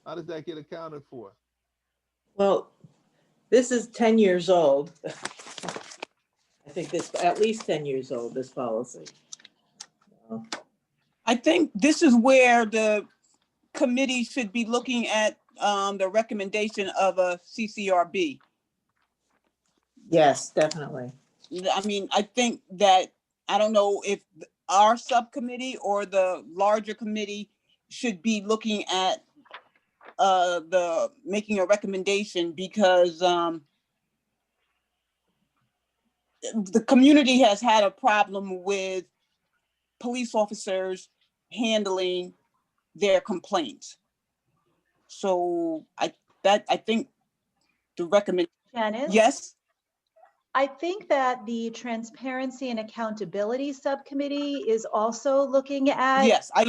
Speaker 3: How does that get accounted for?
Speaker 7: Well, this is 10 years old. I think this, at least 10 years old, this policy.
Speaker 2: I think this is where the committee should be looking at the recommendation of a CCRB.
Speaker 7: Yes, definitely.
Speaker 2: I mean, I think that, I don't know if our subcommittee or the larger committee should be looking at making a recommendation, because the community has had a problem with police officers handling their complaints. So I think the recommend,
Speaker 6: Janice?
Speaker 2: yes,
Speaker 6: I think that the Transparency and Accountability Subcommittee is also looking at,
Speaker 2: yes,
Speaker 6: as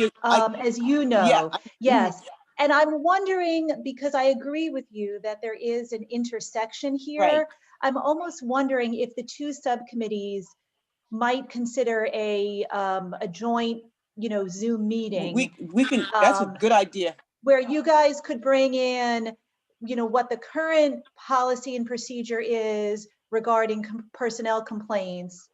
Speaker 6: you
Speaker 2: yeah,
Speaker 6: know, yes. And I'm wondering, because I agree with you that there is an intersection here,
Speaker 2: right.
Speaker 6: I'm almost wondering if the two subcommittees might consider a joint, Zoom meeting.
Speaker 2: We can, that's a good idea.
Speaker 6: Where you guys could bring in, what the current policy and procedure is regarding personnel complaints,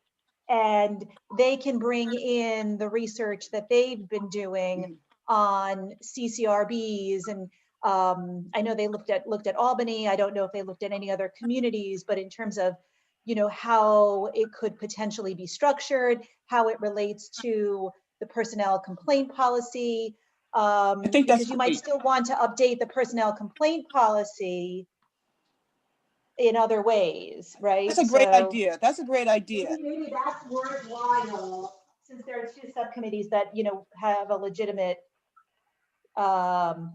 Speaker 6: and they can bring in the research that they've been doing on CCRBs. And I know they looked at Albany. I don't know if they looked at any other communities, but in terms of, how it could potentially be structured, how it relates to the personnel complaint policy.
Speaker 2: I think that's
Speaker 6: Because you might
Speaker 2: great.
Speaker 6: still want to update the personnel complaint policy in other ways, right?
Speaker 2: That's a great
Speaker 6: So
Speaker 2: idea. That's a great idea.
Speaker 6: maybe that's worthwhile, since there are two subcommittees that, have a legitimate,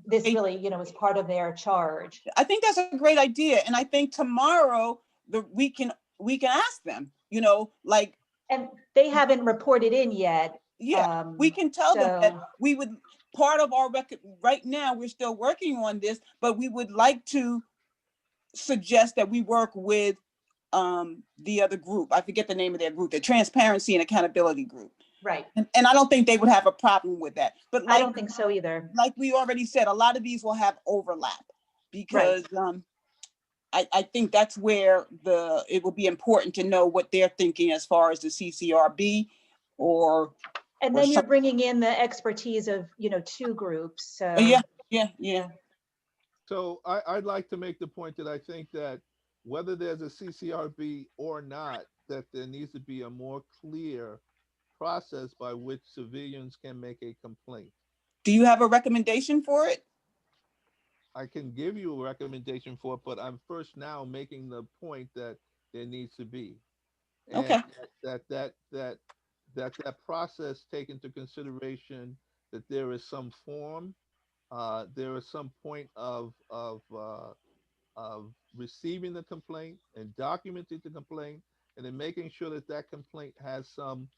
Speaker 6: this really, is part of their charge.
Speaker 2: I think that's a great idea. And I think tomorrow we can ask them, like,
Speaker 6: And they haven't reported in yet.
Speaker 2: yeah, we can tell them that
Speaker 6: so
Speaker 2: we would, part of our record right now, we're still working on this, but we would like to suggest that we work with the other group. I forget the name of their group, the Transparency and Accountability Group.
Speaker 6: Right.
Speaker 2: And I don't think they would have a problem with that. But
Speaker 6: I don't think so either.
Speaker 2: Like we already said, a lot of these will have overlap, because I think that's where it will be important to know what they're thinking as far as the CCRB
Speaker 6: and then you're bringing in the expertise of, two groups. So
Speaker 2: yeah.
Speaker 3: So I'd like to make the point that I think that whether there's a CCRB or not, that there needs to be a more clear process by which civilians can make a complaint.
Speaker 2: Do you have a recommendation for it?
Speaker 3: I can give you a recommendation for it, but I'm first now making the point that there needs to be. And
Speaker 2: okay.
Speaker 3: That process take into consideration that there is some form, there is some point of receiving the complaint and documenting the complaint, and then making sure that that complaint has some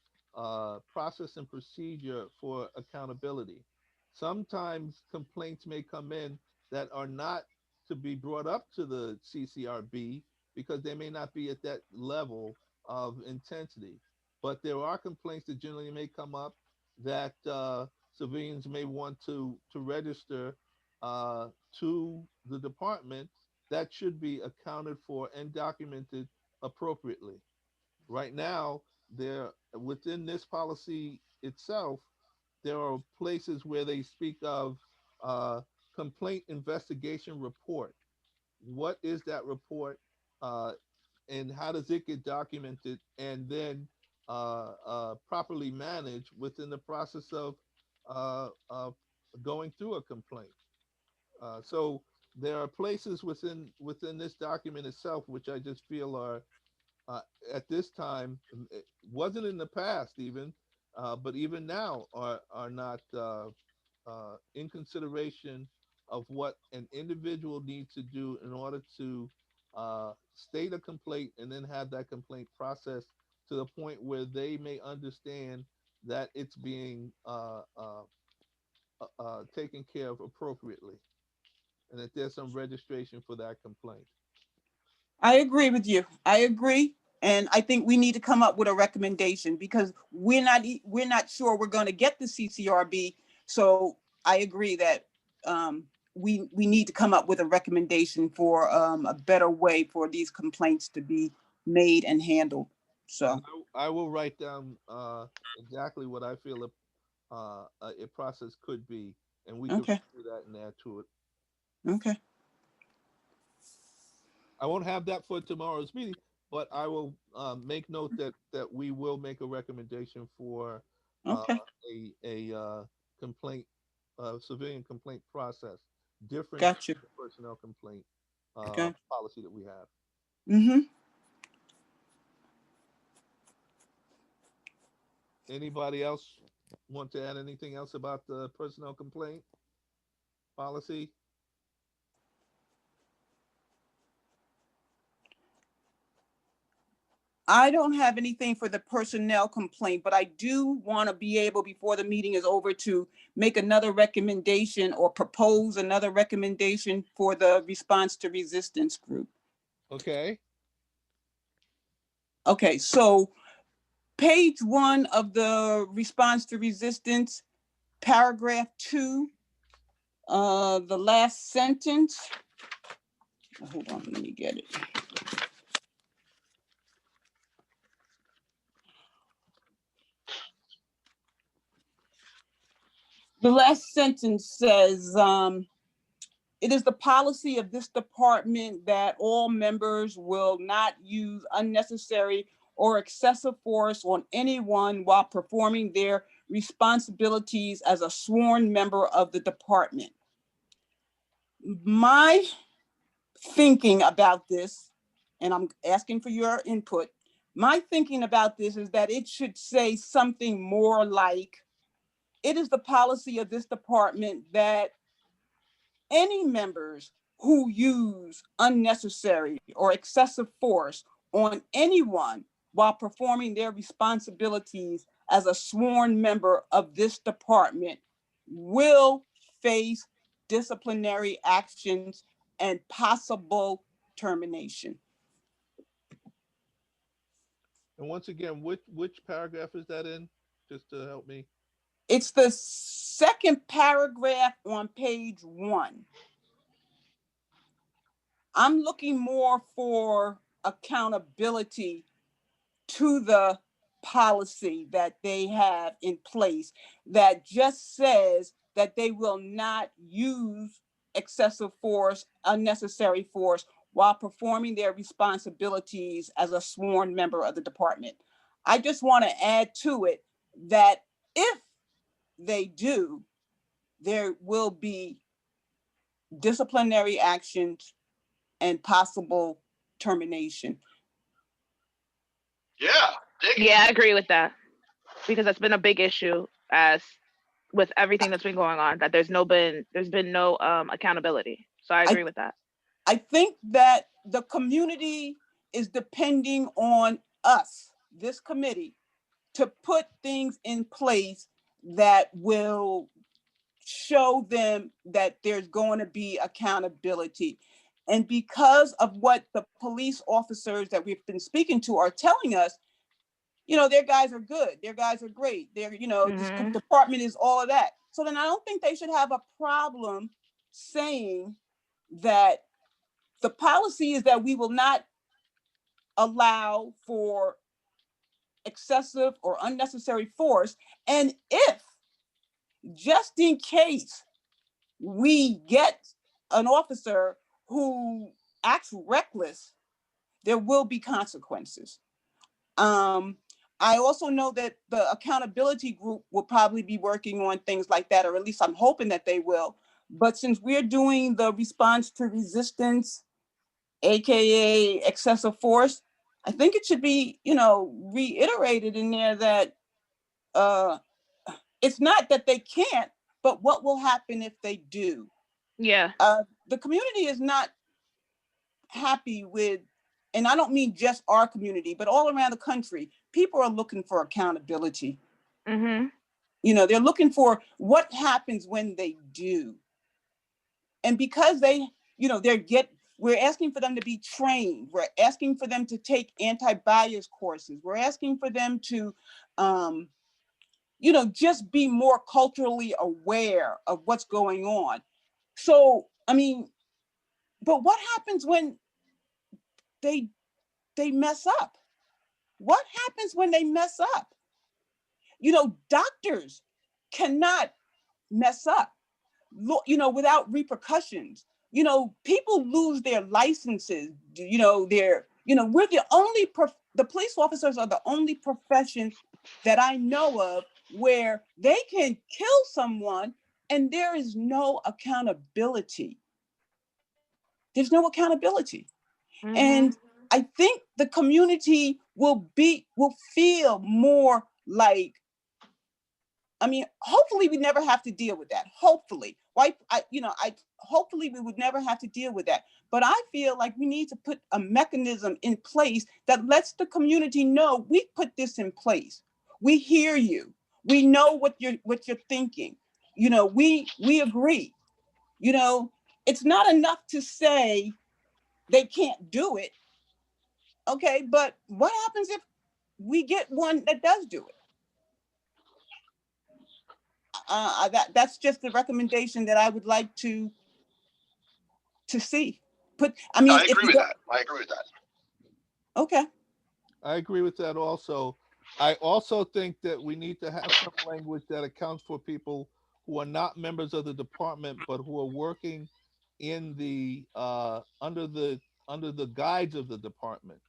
Speaker 3: process and procedure for accountability. Sometimes complaints may come in that are not to be brought up to the CCRB because they may not be at that level of intensity. But there are complaints that generally may come up that civilians may want to register to the department that should be accounted for and documented appropriately. Right now, there within this policy itself, there are places where they speak of uh, complaint investigation report. What is that report, uh, and how does it get documented and then properly managed within the process of going through a complaint? So there are places within this document itself which I just feel are uh, at this time, it wasn't in the past even, but even now are not in consideration of what an individual needs to do in order to state a complaint and then have that complaint processed to the point where they may understand that it's being taken care of appropriately and that there's some registration for that complaint.
Speaker 2: I agree with you. I agree. And I think we need to come up with a recommendation because we're not sure we're going to get the CCRB. So I agree that we need to come up with a recommendation for a better way for these complaints to be made and handled. So
Speaker 3: I will write down exactly what I feel a process could be, and we could
Speaker 2: okay,
Speaker 3: do that and add to it.
Speaker 2: okay,
Speaker 3: I won't have that for tomorrow's meeting, but I will make note that we will make a recommendation for
Speaker 2: okay.
Speaker 3: a complaint, civilian complaint process, different
Speaker 2: Got you.
Speaker 3: from the personnel complaint
Speaker 2: Okay.
Speaker 3: policy that we have.
Speaker 2: Mm-hmm.
Speaker 3: Anybody else want to add anything else about the personnel complaint policy?
Speaker 2: I don't have anything for the personnel complaint, but I do want to be able, before the meeting is over, to make another recommendation or propose another recommendation for the response to resistance group.
Speaker 3: Okay.
Speaker 2: Okay, so page 1 of the response to resistance, paragraph 2, the last sentence. Hold on, let me get it. The last sentence says, it is the policy of this department that all members will not use unnecessary or excessive force on anyone while performing their responsibilities as a sworn member of the department. My thinking about this, and I'm asking for your input, my thinking about this is that it should say something more like, it is the policy of this department that any members who use unnecessary or excessive force on anyone while performing their responsibilities as a sworn member of this department will face disciplinary actions and possible termination.
Speaker 3: And once again, which paragraph is that in? Just to help me.
Speaker 2: It's the second paragraph on page 1. I'm looking more for accountability to the policy that they have in place that just says that they will not use excessive force, unnecessary force, while performing their responsibilities as a sworn member of the department. I just want to add to it that if they do, there will be disciplinary actions and possible termination.
Speaker 1: Yeah,
Speaker 5: Yeah, I agree with that because that's been a big issue as with everything that's been going on, that there's been no accountability. So I agree with that.
Speaker 2: I think that the community is depending on us, this committee, to put things in place that will show them that there's going to be accountability. And because of what the police officers that we've been speaking to are telling us, their guys are good. Their guys are great. This department is all of that. So then I don't think they should have a problem saying that the policy is that we will not allow for excessive or unnecessary force. And if, just in case, we get an officer who acts reckless, there will be consequences. I also know that the accountability group will probably be working on things like that, or at least I'm hoping that they will. But since we're doing the response to resistance, AKA excessive force, I think it should be, reiterated in there that it's not that they can't, but what will happen if they do?
Speaker 5: Yeah.
Speaker 2: The community is not happy with, and I don't mean just our community, but all around the country, people are looking for accountability.
Speaker 5: Mm-hmm.
Speaker 2: They're looking for what happens when they do. And because we're asking for them to be trained. We're asking for them to take anti-bias courses. We're asking for them to, just be more culturally aware of what's going on. So, but what happens when they mess up? What happens when they mess up? Doctors cannot mess up, without repercussions. People lose their licenses. We're the only, the police officers are the only profession that I know of where they can kill someone and there is no accountability. There's no accountability.
Speaker 5: Mm-hmm.
Speaker 2: And I think the community will feel more like, hopefully we never have to deal with that. Hopefully, hopefully we would never have to deal with that. But I feel like we need to put a mechanism in place that lets the community know we put this in place. We hear you. We know what you're thinking. We agree. It's not enough to say they can't do it. Okay, but what happens if we get one that does do it? That's just the recommendation that I would like to see.
Speaker 1: I agree with that. I agree with that.
Speaker 2: Okay.
Speaker 3: I agree with that also. I also think that we need to have some language that accounts for people who are not members of the department, but who are working in the under the guides of the department.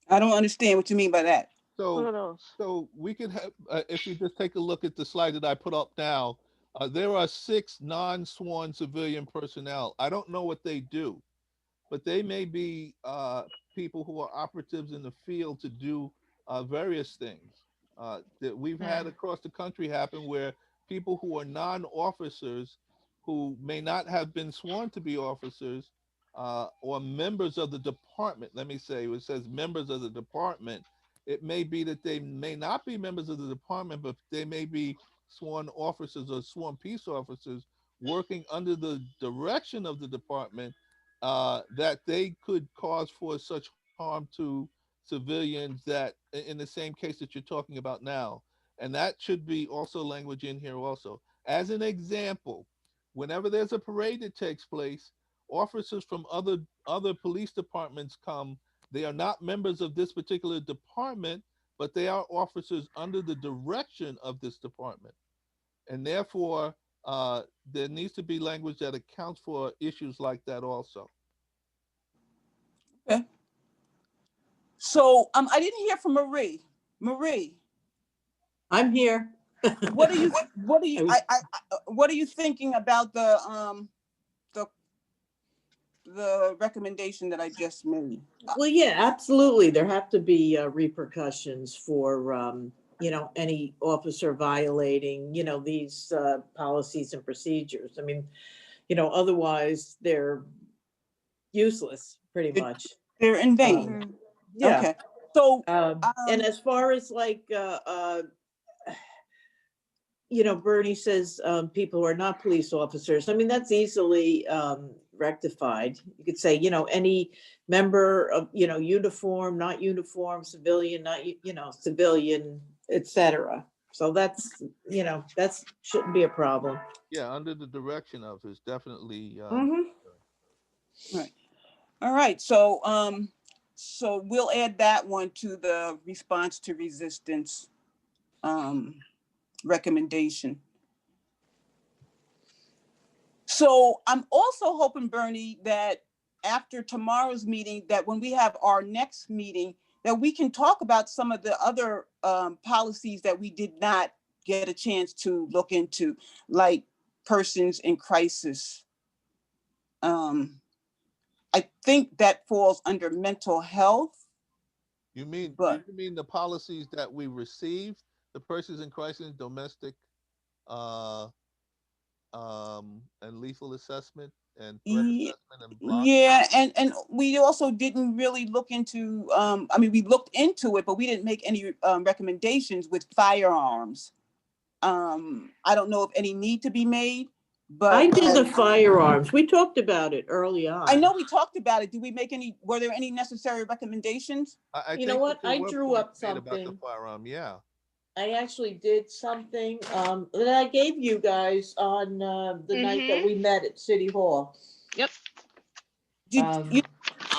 Speaker 2: I don't understand what you mean by that.
Speaker 3: So we could have, if you just take a look at the slide that I put up now, there are 6 non-sworn civilian personnel. I don't know what they do, but they may be people who are operatives in the field to do various things that we've had across the country happen, where people who are non-officers, who may not have been sworn to be officers or members of the department, let me say, it says members of the department, it may be that they may not be members of the department, but they may be sworn officers or sworn peace officers working under the direction of the department, that they could cause for such harm to civilians, that in the same case that you're talking about now. And that should be also language in here also. As an example, whenever there's a parade that takes place, officers from other police departments come. They are not members of this particular department, but they are officers under the direction of this department. And therefore, there needs to be language that accounts for issues like that also.
Speaker 2: Okay. So I didn't hear from Marie. Marie,
Speaker 7: I'm here.
Speaker 2: what are you thinking about the recommendation that I just made?
Speaker 7: Well, yeah, absolutely. There have to be repercussions for, any officer violating, these policies and procedures. Otherwise they're useless, pretty much.
Speaker 2: They're in vain.
Speaker 7: Yeah.
Speaker 2: Okay. So,
Speaker 7: and as far as like, you know, Bernie says, people who are not police officers. I mean, that's easily, rectified. You could say, you know, any member of, you know, uniform, not uniform, civilian, not, you know, civilian, et cetera. So that's, you know, that's, shouldn't be a problem.
Speaker 3: Yeah, under the direction of is definitely,
Speaker 7: Mhm.
Speaker 2: Right. All right, so, so we'll add that one to the response to resistance, recommendation. So I'm also hoping, Bernie, that after tomorrow's meeting, that when we have our next meeting, that we can talk about some of the other policies that we did not get a chance to look into, like persons in crisis. I think that falls under mental health, but
Speaker 3: you mean the policies that we received, the persons in crisis, domestic, uh, and lethal assessment and threat
Speaker 2: yeah,
Speaker 3: assessment and block?
Speaker 2: yeah, and we also didn't really look into, I mean, we looked into it, but we didn't make any recommendations with firearms. I don't know if any need to be made,
Speaker 7: I
Speaker 2: but
Speaker 7: did the firearms. We talked about it early on.
Speaker 2: I know we talked about it. Did we make any, were there any necessary recommendations?
Speaker 3: I
Speaker 7: You know
Speaker 3: think
Speaker 7: what?
Speaker 3: that there
Speaker 7: I
Speaker 3: were
Speaker 7: drew
Speaker 3: points
Speaker 7: up
Speaker 3: made about the
Speaker 7: something.
Speaker 3: firearm, yeah.
Speaker 7: I actually did something, that I gave you guys on, the night that we met at City Hall.
Speaker 5: Yep.
Speaker 2: Did
Speaker 7: Um,
Speaker 2: you,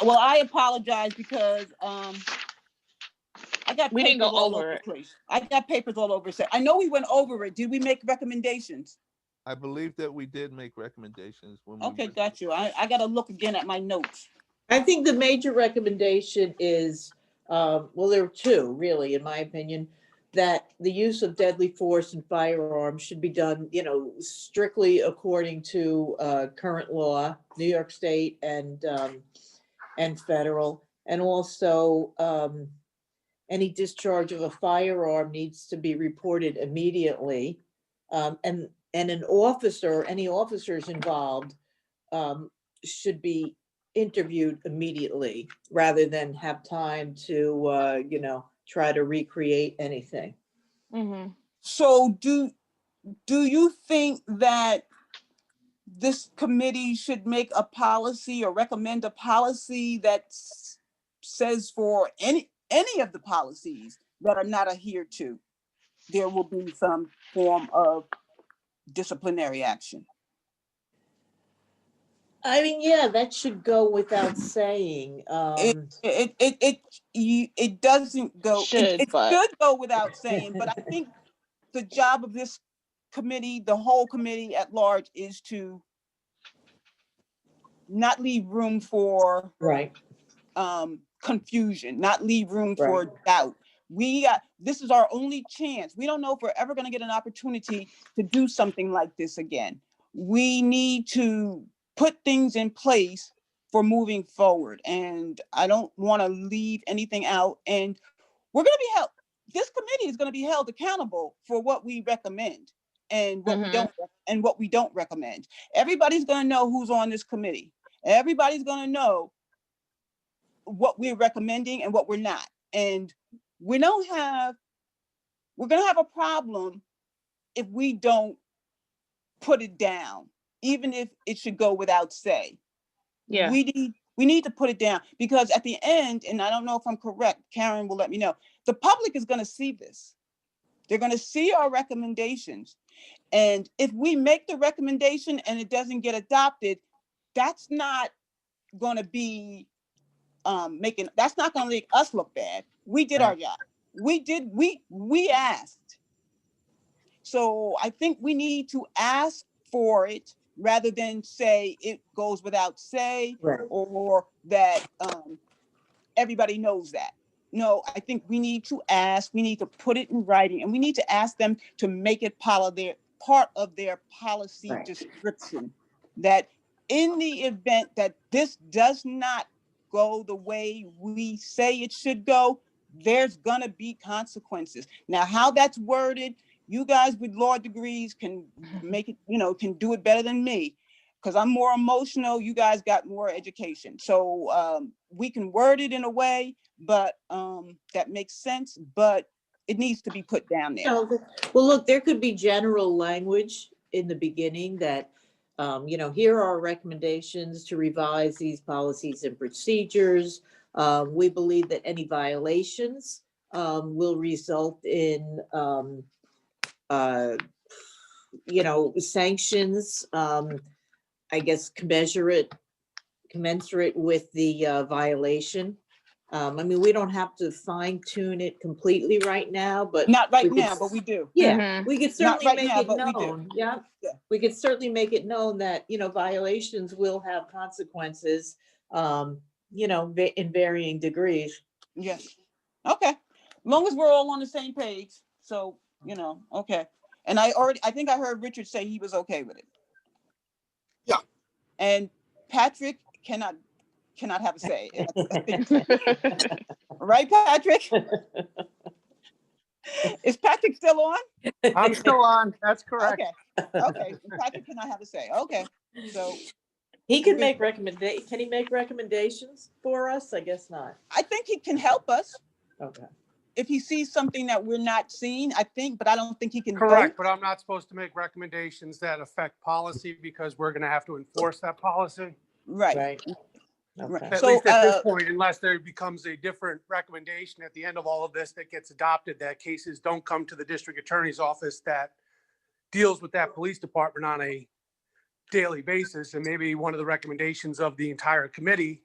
Speaker 2: well, I apologize because, I got
Speaker 5: We didn't
Speaker 2: papers
Speaker 5: go
Speaker 2: all
Speaker 5: over
Speaker 2: over the
Speaker 5: it.
Speaker 2: place. I got papers all over. So I know we went over it. Did we make recommendations?
Speaker 3: I believe that we did make recommendations when we
Speaker 2: Okay,
Speaker 3: went.
Speaker 2: got you. I gotta look again at my notes.
Speaker 7: I think the major recommendation is, well, there are two, really, in my opinion, that the use of deadly force and firearms should be done, you know, strictly according to, current law, New York State and federal. And also, any discharge of a firearm needs to be reported immediately. And an officer, any officers involved, should be interviewed immediately rather than have time to, you know, try to recreate anything.
Speaker 5: Mm-hmm.
Speaker 2: So do you think that this committee should make a policy or recommend a policy that says for any of the policies that are not adhered to, there will be some form of disciplinary action?
Speaker 7: I mean, yeah, that should go without saying.
Speaker 2: It doesn't go,
Speaker 5: Should,
Speaker 2: it
Speaker 5: but
Speaker 2: should go without saying, but I think the job of this committee, the whole committee at large, is to not leave room for
Speaker 7: Right,
Speaker 2: confusion, not leave room
Speaker 7: right,
Speaker 2: for doubt. This is our only chance. We don't know if we're ever going to get an opportunity to do something like this again. We need to put things in place for moving forward. And I don't want to leave anything out. And we're going to be held, this committee is going to be held accountable for what we recommend and what we don't, and what we don't recommend. Everybody's going to know who's on this committee. Everybody's going to know what we're recommending and what we're not. And we're going to have a problem if we don't put it down, even if it should go without say.
Speaker 5: yeah.
Speaker 2: We need to put it down, because at the end, and I don't know if I'm correct, Karen will let me know, the public is going to see this. They're going to see our recommendations. And if we make the recommendation and it doesn't get adopted, that's not going to be that's not going to make us look bad. We did our job. We asked. So I think we need to ask for it rather than say it goes without say,
Speaker 7: right.
Speaker 2: or that everybody knows that. No, I think we need to ask, we need to put it in writing, and we need to ask them to make it part of their policy
Speaker 7: Right.
Speaker 2: description, that in the event that this does not go the way we say it should go, there's gonna be consequences. Now, how that's worded, you guys with law degrees can make it, can do it better than me, because I'm more emotional. You guys got more education. So we can word it in a way, but that makes sense. But it needs to be put down there.
Speaker 7: No, well, look, there could be general language in the beginning that, here are our recommendations to revise these policies and procedures. We believe that any violations will result in, sanctions, I guess commensurate with the violation. We don't have to fine tune it completely right now, but.
Speaker 2: Not right
Speaker 7: we could
Speaker 2: now, but we do.
Speaker 7: Yeah, we could
Speaker 2: Not
Speaker 7: certainly
Speaker 2: right
Speaker 7: make
Speaker 2: now,
Speaker 7: it
Speaker 2: but we do.
Speaker 7: known, yeah.
Speaker 2: Yeah.
Speaker 7: We could certainly make it known that, violations will have consequences, in varying degrees.
Speaker 2: Yes. Okay. As long as we're all on the same page. So, okay. And I think I heard Richard say he was okay with it.
Speaker 1: Yeah.
Speaker 2: And Patrick cannot have a say. Right, Patrick? Is Patrick still on?
Speaker 4: I'm still on. That's correct.
Speaker 2: Okay. Patrick cannot have a say. Okay. So
Speaker 7: He can make can he make recommendations for us? I guess not.
Speaker 2: I think he can help us
Speaker 7: Okay.
Speaker 2: if he sees something that we're not seeing, I think, but I don't think he can
Speaker 4: Correct,
Speaker 2: vote.
Speaker 4: but I'm not supposed to make recommendations that affect policy because we're going to have to enforce that policy.
Speaker 2: Right.
Speaker 7: Right. Okay.
Speaker 4: At
Speaker 2: So,
Speaker 4: least at this point, unless there becomes a different recommendation at the end of all of this that gets adopted, that cases don't come to the district attorney's office that deals with that police department on a daily basis. And maybe one of the recommendations of the entire committee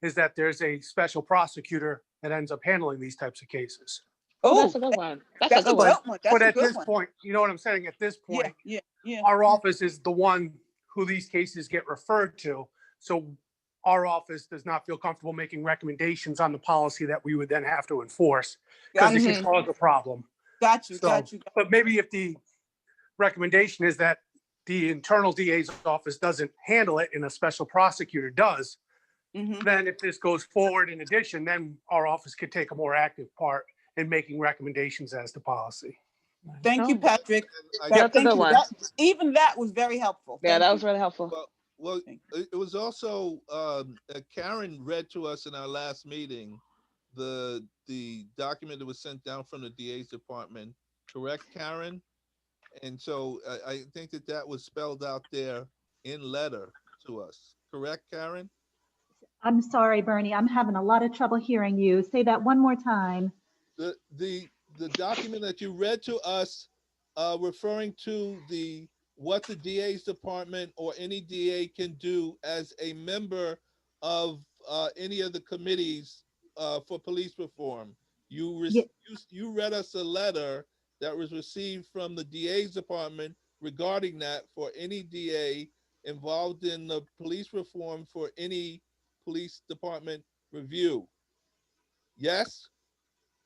Speaker 4: is that there's a special prosecutor that ends up handling these types of cases.
Speaker 5: Oh, that's a good one. That's a good one.
Speaker 4: But at this point, you know what I'm saying? At this point,
Speaker 2: Yeah.
Speaker 4: our office is the one who these cases get referred to. So our office does not feel comfortable making recommendations on the policy that we would then have to enforce because it can cause a problem.
Speaker 2: Got you.
Speaker 4: But maybe if the recommendation is that the internal DA's office doesn't handle it and a special prosecutor does, then if this goes forward in addition, then our office could take a more active part in making recommendations as to policy.
Speaker 2: Thank you, Patrick.
Speaker 5: That's a good one.
Speaker 2: Even that was very helpful.
Speaker 5: Yeah, that was really helpful.
Speaker 3: Well, it was also, Karen read to us in our last meeting, the document that was sent down from the DA's department, correct, Karen? And so I think that was spelled out there in letter to us, correct, Karen?
Speaker 6: I'm sorry, Bernie, I'm having a lot of trouble hearing you. Say that one more time.
Speaker 3: The document that you read to us, referring to what the DA's department or any DA can do as a member of any of the committees for police reform. You read us a letter that was received from the DA's department regarding that for any DA involved in the police reform for any police department review. Yes?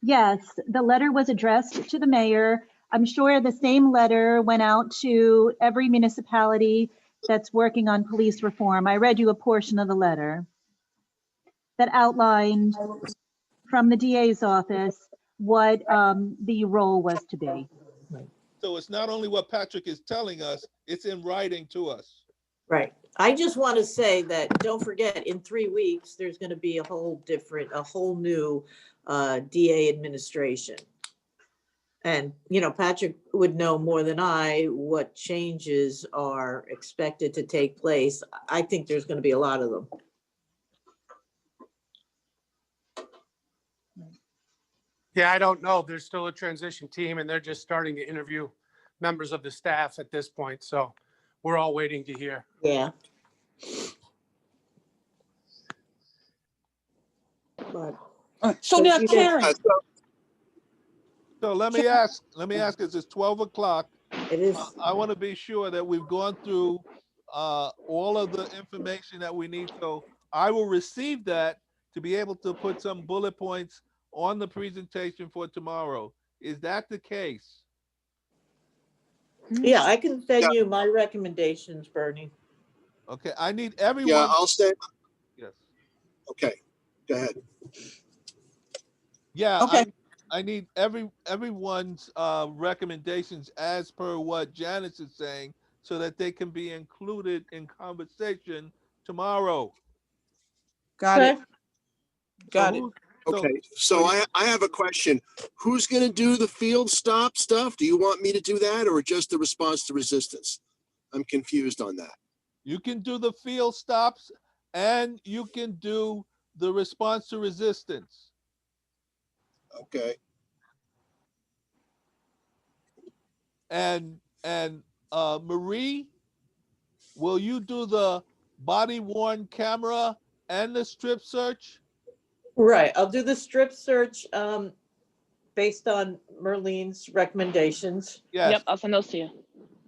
Speaker 6: Yes, the letter was addressed to the mayor. I'm sure the same letter went out to every municipality that's working on police reform. I read you a portion of the letter that outlined from the DA's office what the role was to be.
Speaker 3: So it's not only what Patrick is telling us, it's in writing to us.
Speaker 7: Right. I just want to say that, don't forget, in 3 weeks, there's going to be a whole new DA administration. And, Patrick would know more than I what changes are expected to take place. I think there's going to be a lot of them.
Speaker 4: Yeah, I don't know. There's still a transition team and they're just starting to interview members of the staff at this point. So we're all waiting to hear.
Speaker 7: Yeah. But,
Speaker 2: So now, Karen.
Speaker 3: So let me ask, as it's 12 o'clock.
Speaker 7: it is.
Speaker 3: I want to be sure that we've gone through all of the information that we need. So I will receive that to be able to put some bullet points on the presentation for tomorrow. Is that the case?
Speaker 7: Yeah, I can send you my recommendations, Bernie.
Speaker 3: Okay, I need everyone.
Speaker 1: Yeah, I'll stay.
Speaker 3: Yes.
Speaker 1: Okay, go ahead.
Speaker 3: Yeah,
Speaker 2: Okay.
Speaker 3: I need everyone's recommendations as per what Janice is saying, so that they can be included in conversation tomorrow.
Speaker 2: Got it. Got it.
Speaker 9: Okay, so I have a question. Who's gonna do the field stop stuff? Do you want me to do that or just the response to resistance? I'm confused on that.
Speaker 3: You can do the field stops and you can do the response to resistance.
Speaker 9: Okay,
Speaker 3: And Marie, will you do the body worn camera and the strip search?
Speaker 7: Right, I'll do the strip search, based on Merlene's recommendations.
Speaker 3: Yes.
Speaker 5: Yep, I'll send those to you.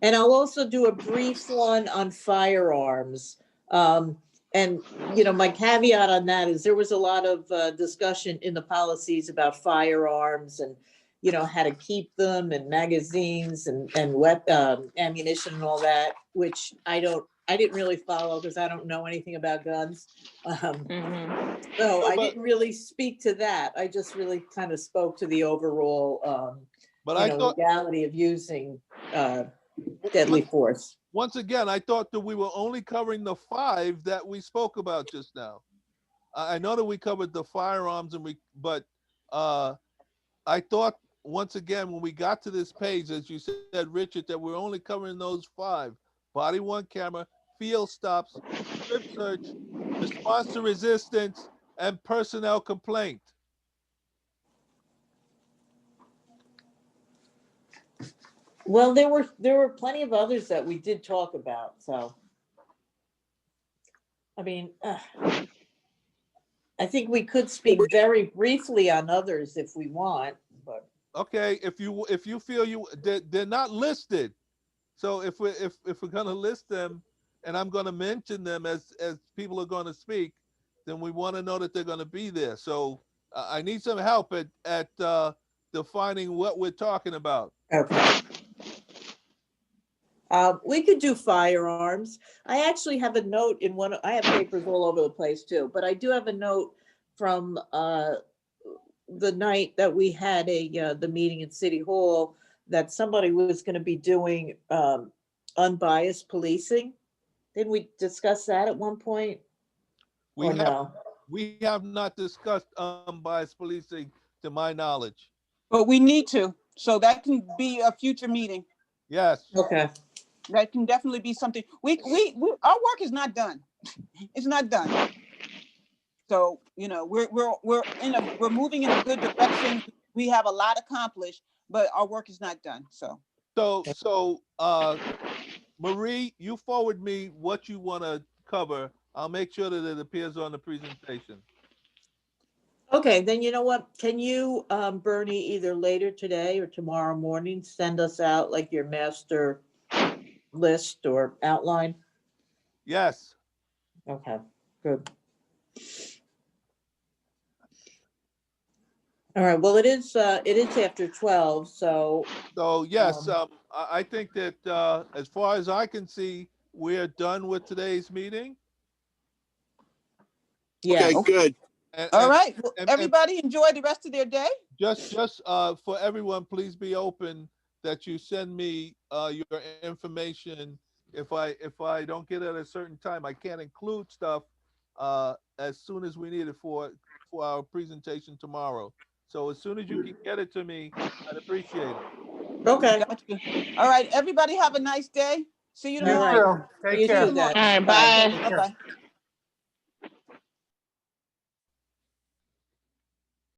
Speaker 7: And I'll also do a brief one on firearms. And, my caveat on that is there was a lot of discussion in the policies about firearms and, how to keep them and magazines and ammunition and all that, which I didn't really follow because I don't know anything about guns. So I didn't really speak to that. I just really kind of spoke to the overall,
Speaker 3: But I thought,
Speaker 7: legality of using deadly force.
Speaker 3: once again, I thought that we were only covering the 5 that we spoke about just now. I know that we covered the firearms but I thought, once again, when we got to this page, as you said, Richard, that we're only covering those 5: body worn camera, field stops, strip search, response to resistance, and personnel complaint.
Speaker 7: Well, there were plenty of others that we did talk about, so. I mean, I think we could speak very briefly on others if we want, but.
Speaker 3: Okay, if you feel they're not listed, so if we're gonna list them, and I'm gonna mention them as people are gonna speak, then we want to know that they're gonna be there. So I need some help at defining what we're talking about.
Speaker 7: Okay. We could do firearms. I actually have a note in I have papers all over the place too, but I do have a note from the night that we had the meeting at City Hall that somebody was going to be doing unbiased policing. Didn't we discuss that at one point?
Speaker 3: We have not discussed unbiased policing to my knowledge.
Speaker 2: But we need to, so that can be a future meeting.
Speaker 3: Yes.
Speaker 7: Okay.
Speaker 2: That can definitely be something. We our work is not done. It's not done. So, we're moving in a good direction. We have a lot accomplished, but our work is not done. So
Speaker 3: Marie, you forward me what you want to cover. I'll make sure that it appears on the presentation.
Speaker 7: Okay, then you know what? Can you, Bernie, either later today or tomorrow morning, send us out like your master list or outline?
Speaker 3: Yes.
Speaker 7: Okay, good. All right, well, it is after 12, so.
Speaker 3: So yes, I think that as far as I can see, we're done with today's meeting.
Speaker 7: Yeah.
Speaker 9: okay, good.
Speaker 2: all right. Well, everybody enjoy the rest of their day.
Speaker 3: Just for everyone, please be open that you send me your information. If I don't get it at a certain time, I can't include stuff as soon as we need it for our presentation tomorrow. So as soon as you can get it to me, I'd appreciate it.
Speaker 7: Okay.
Speaker 2: Gotcha. All right, everybody have a nice day. See you
Speaker 7: All
Speaker 2: tomorrow.
Speaker 7: right.
Speaker 4: Take
Speaker 7: You
Speaker 4: care.
Speaker 7: too, guys.
Speaker 5: All right, bye.
Speaker 2: Bye-bye.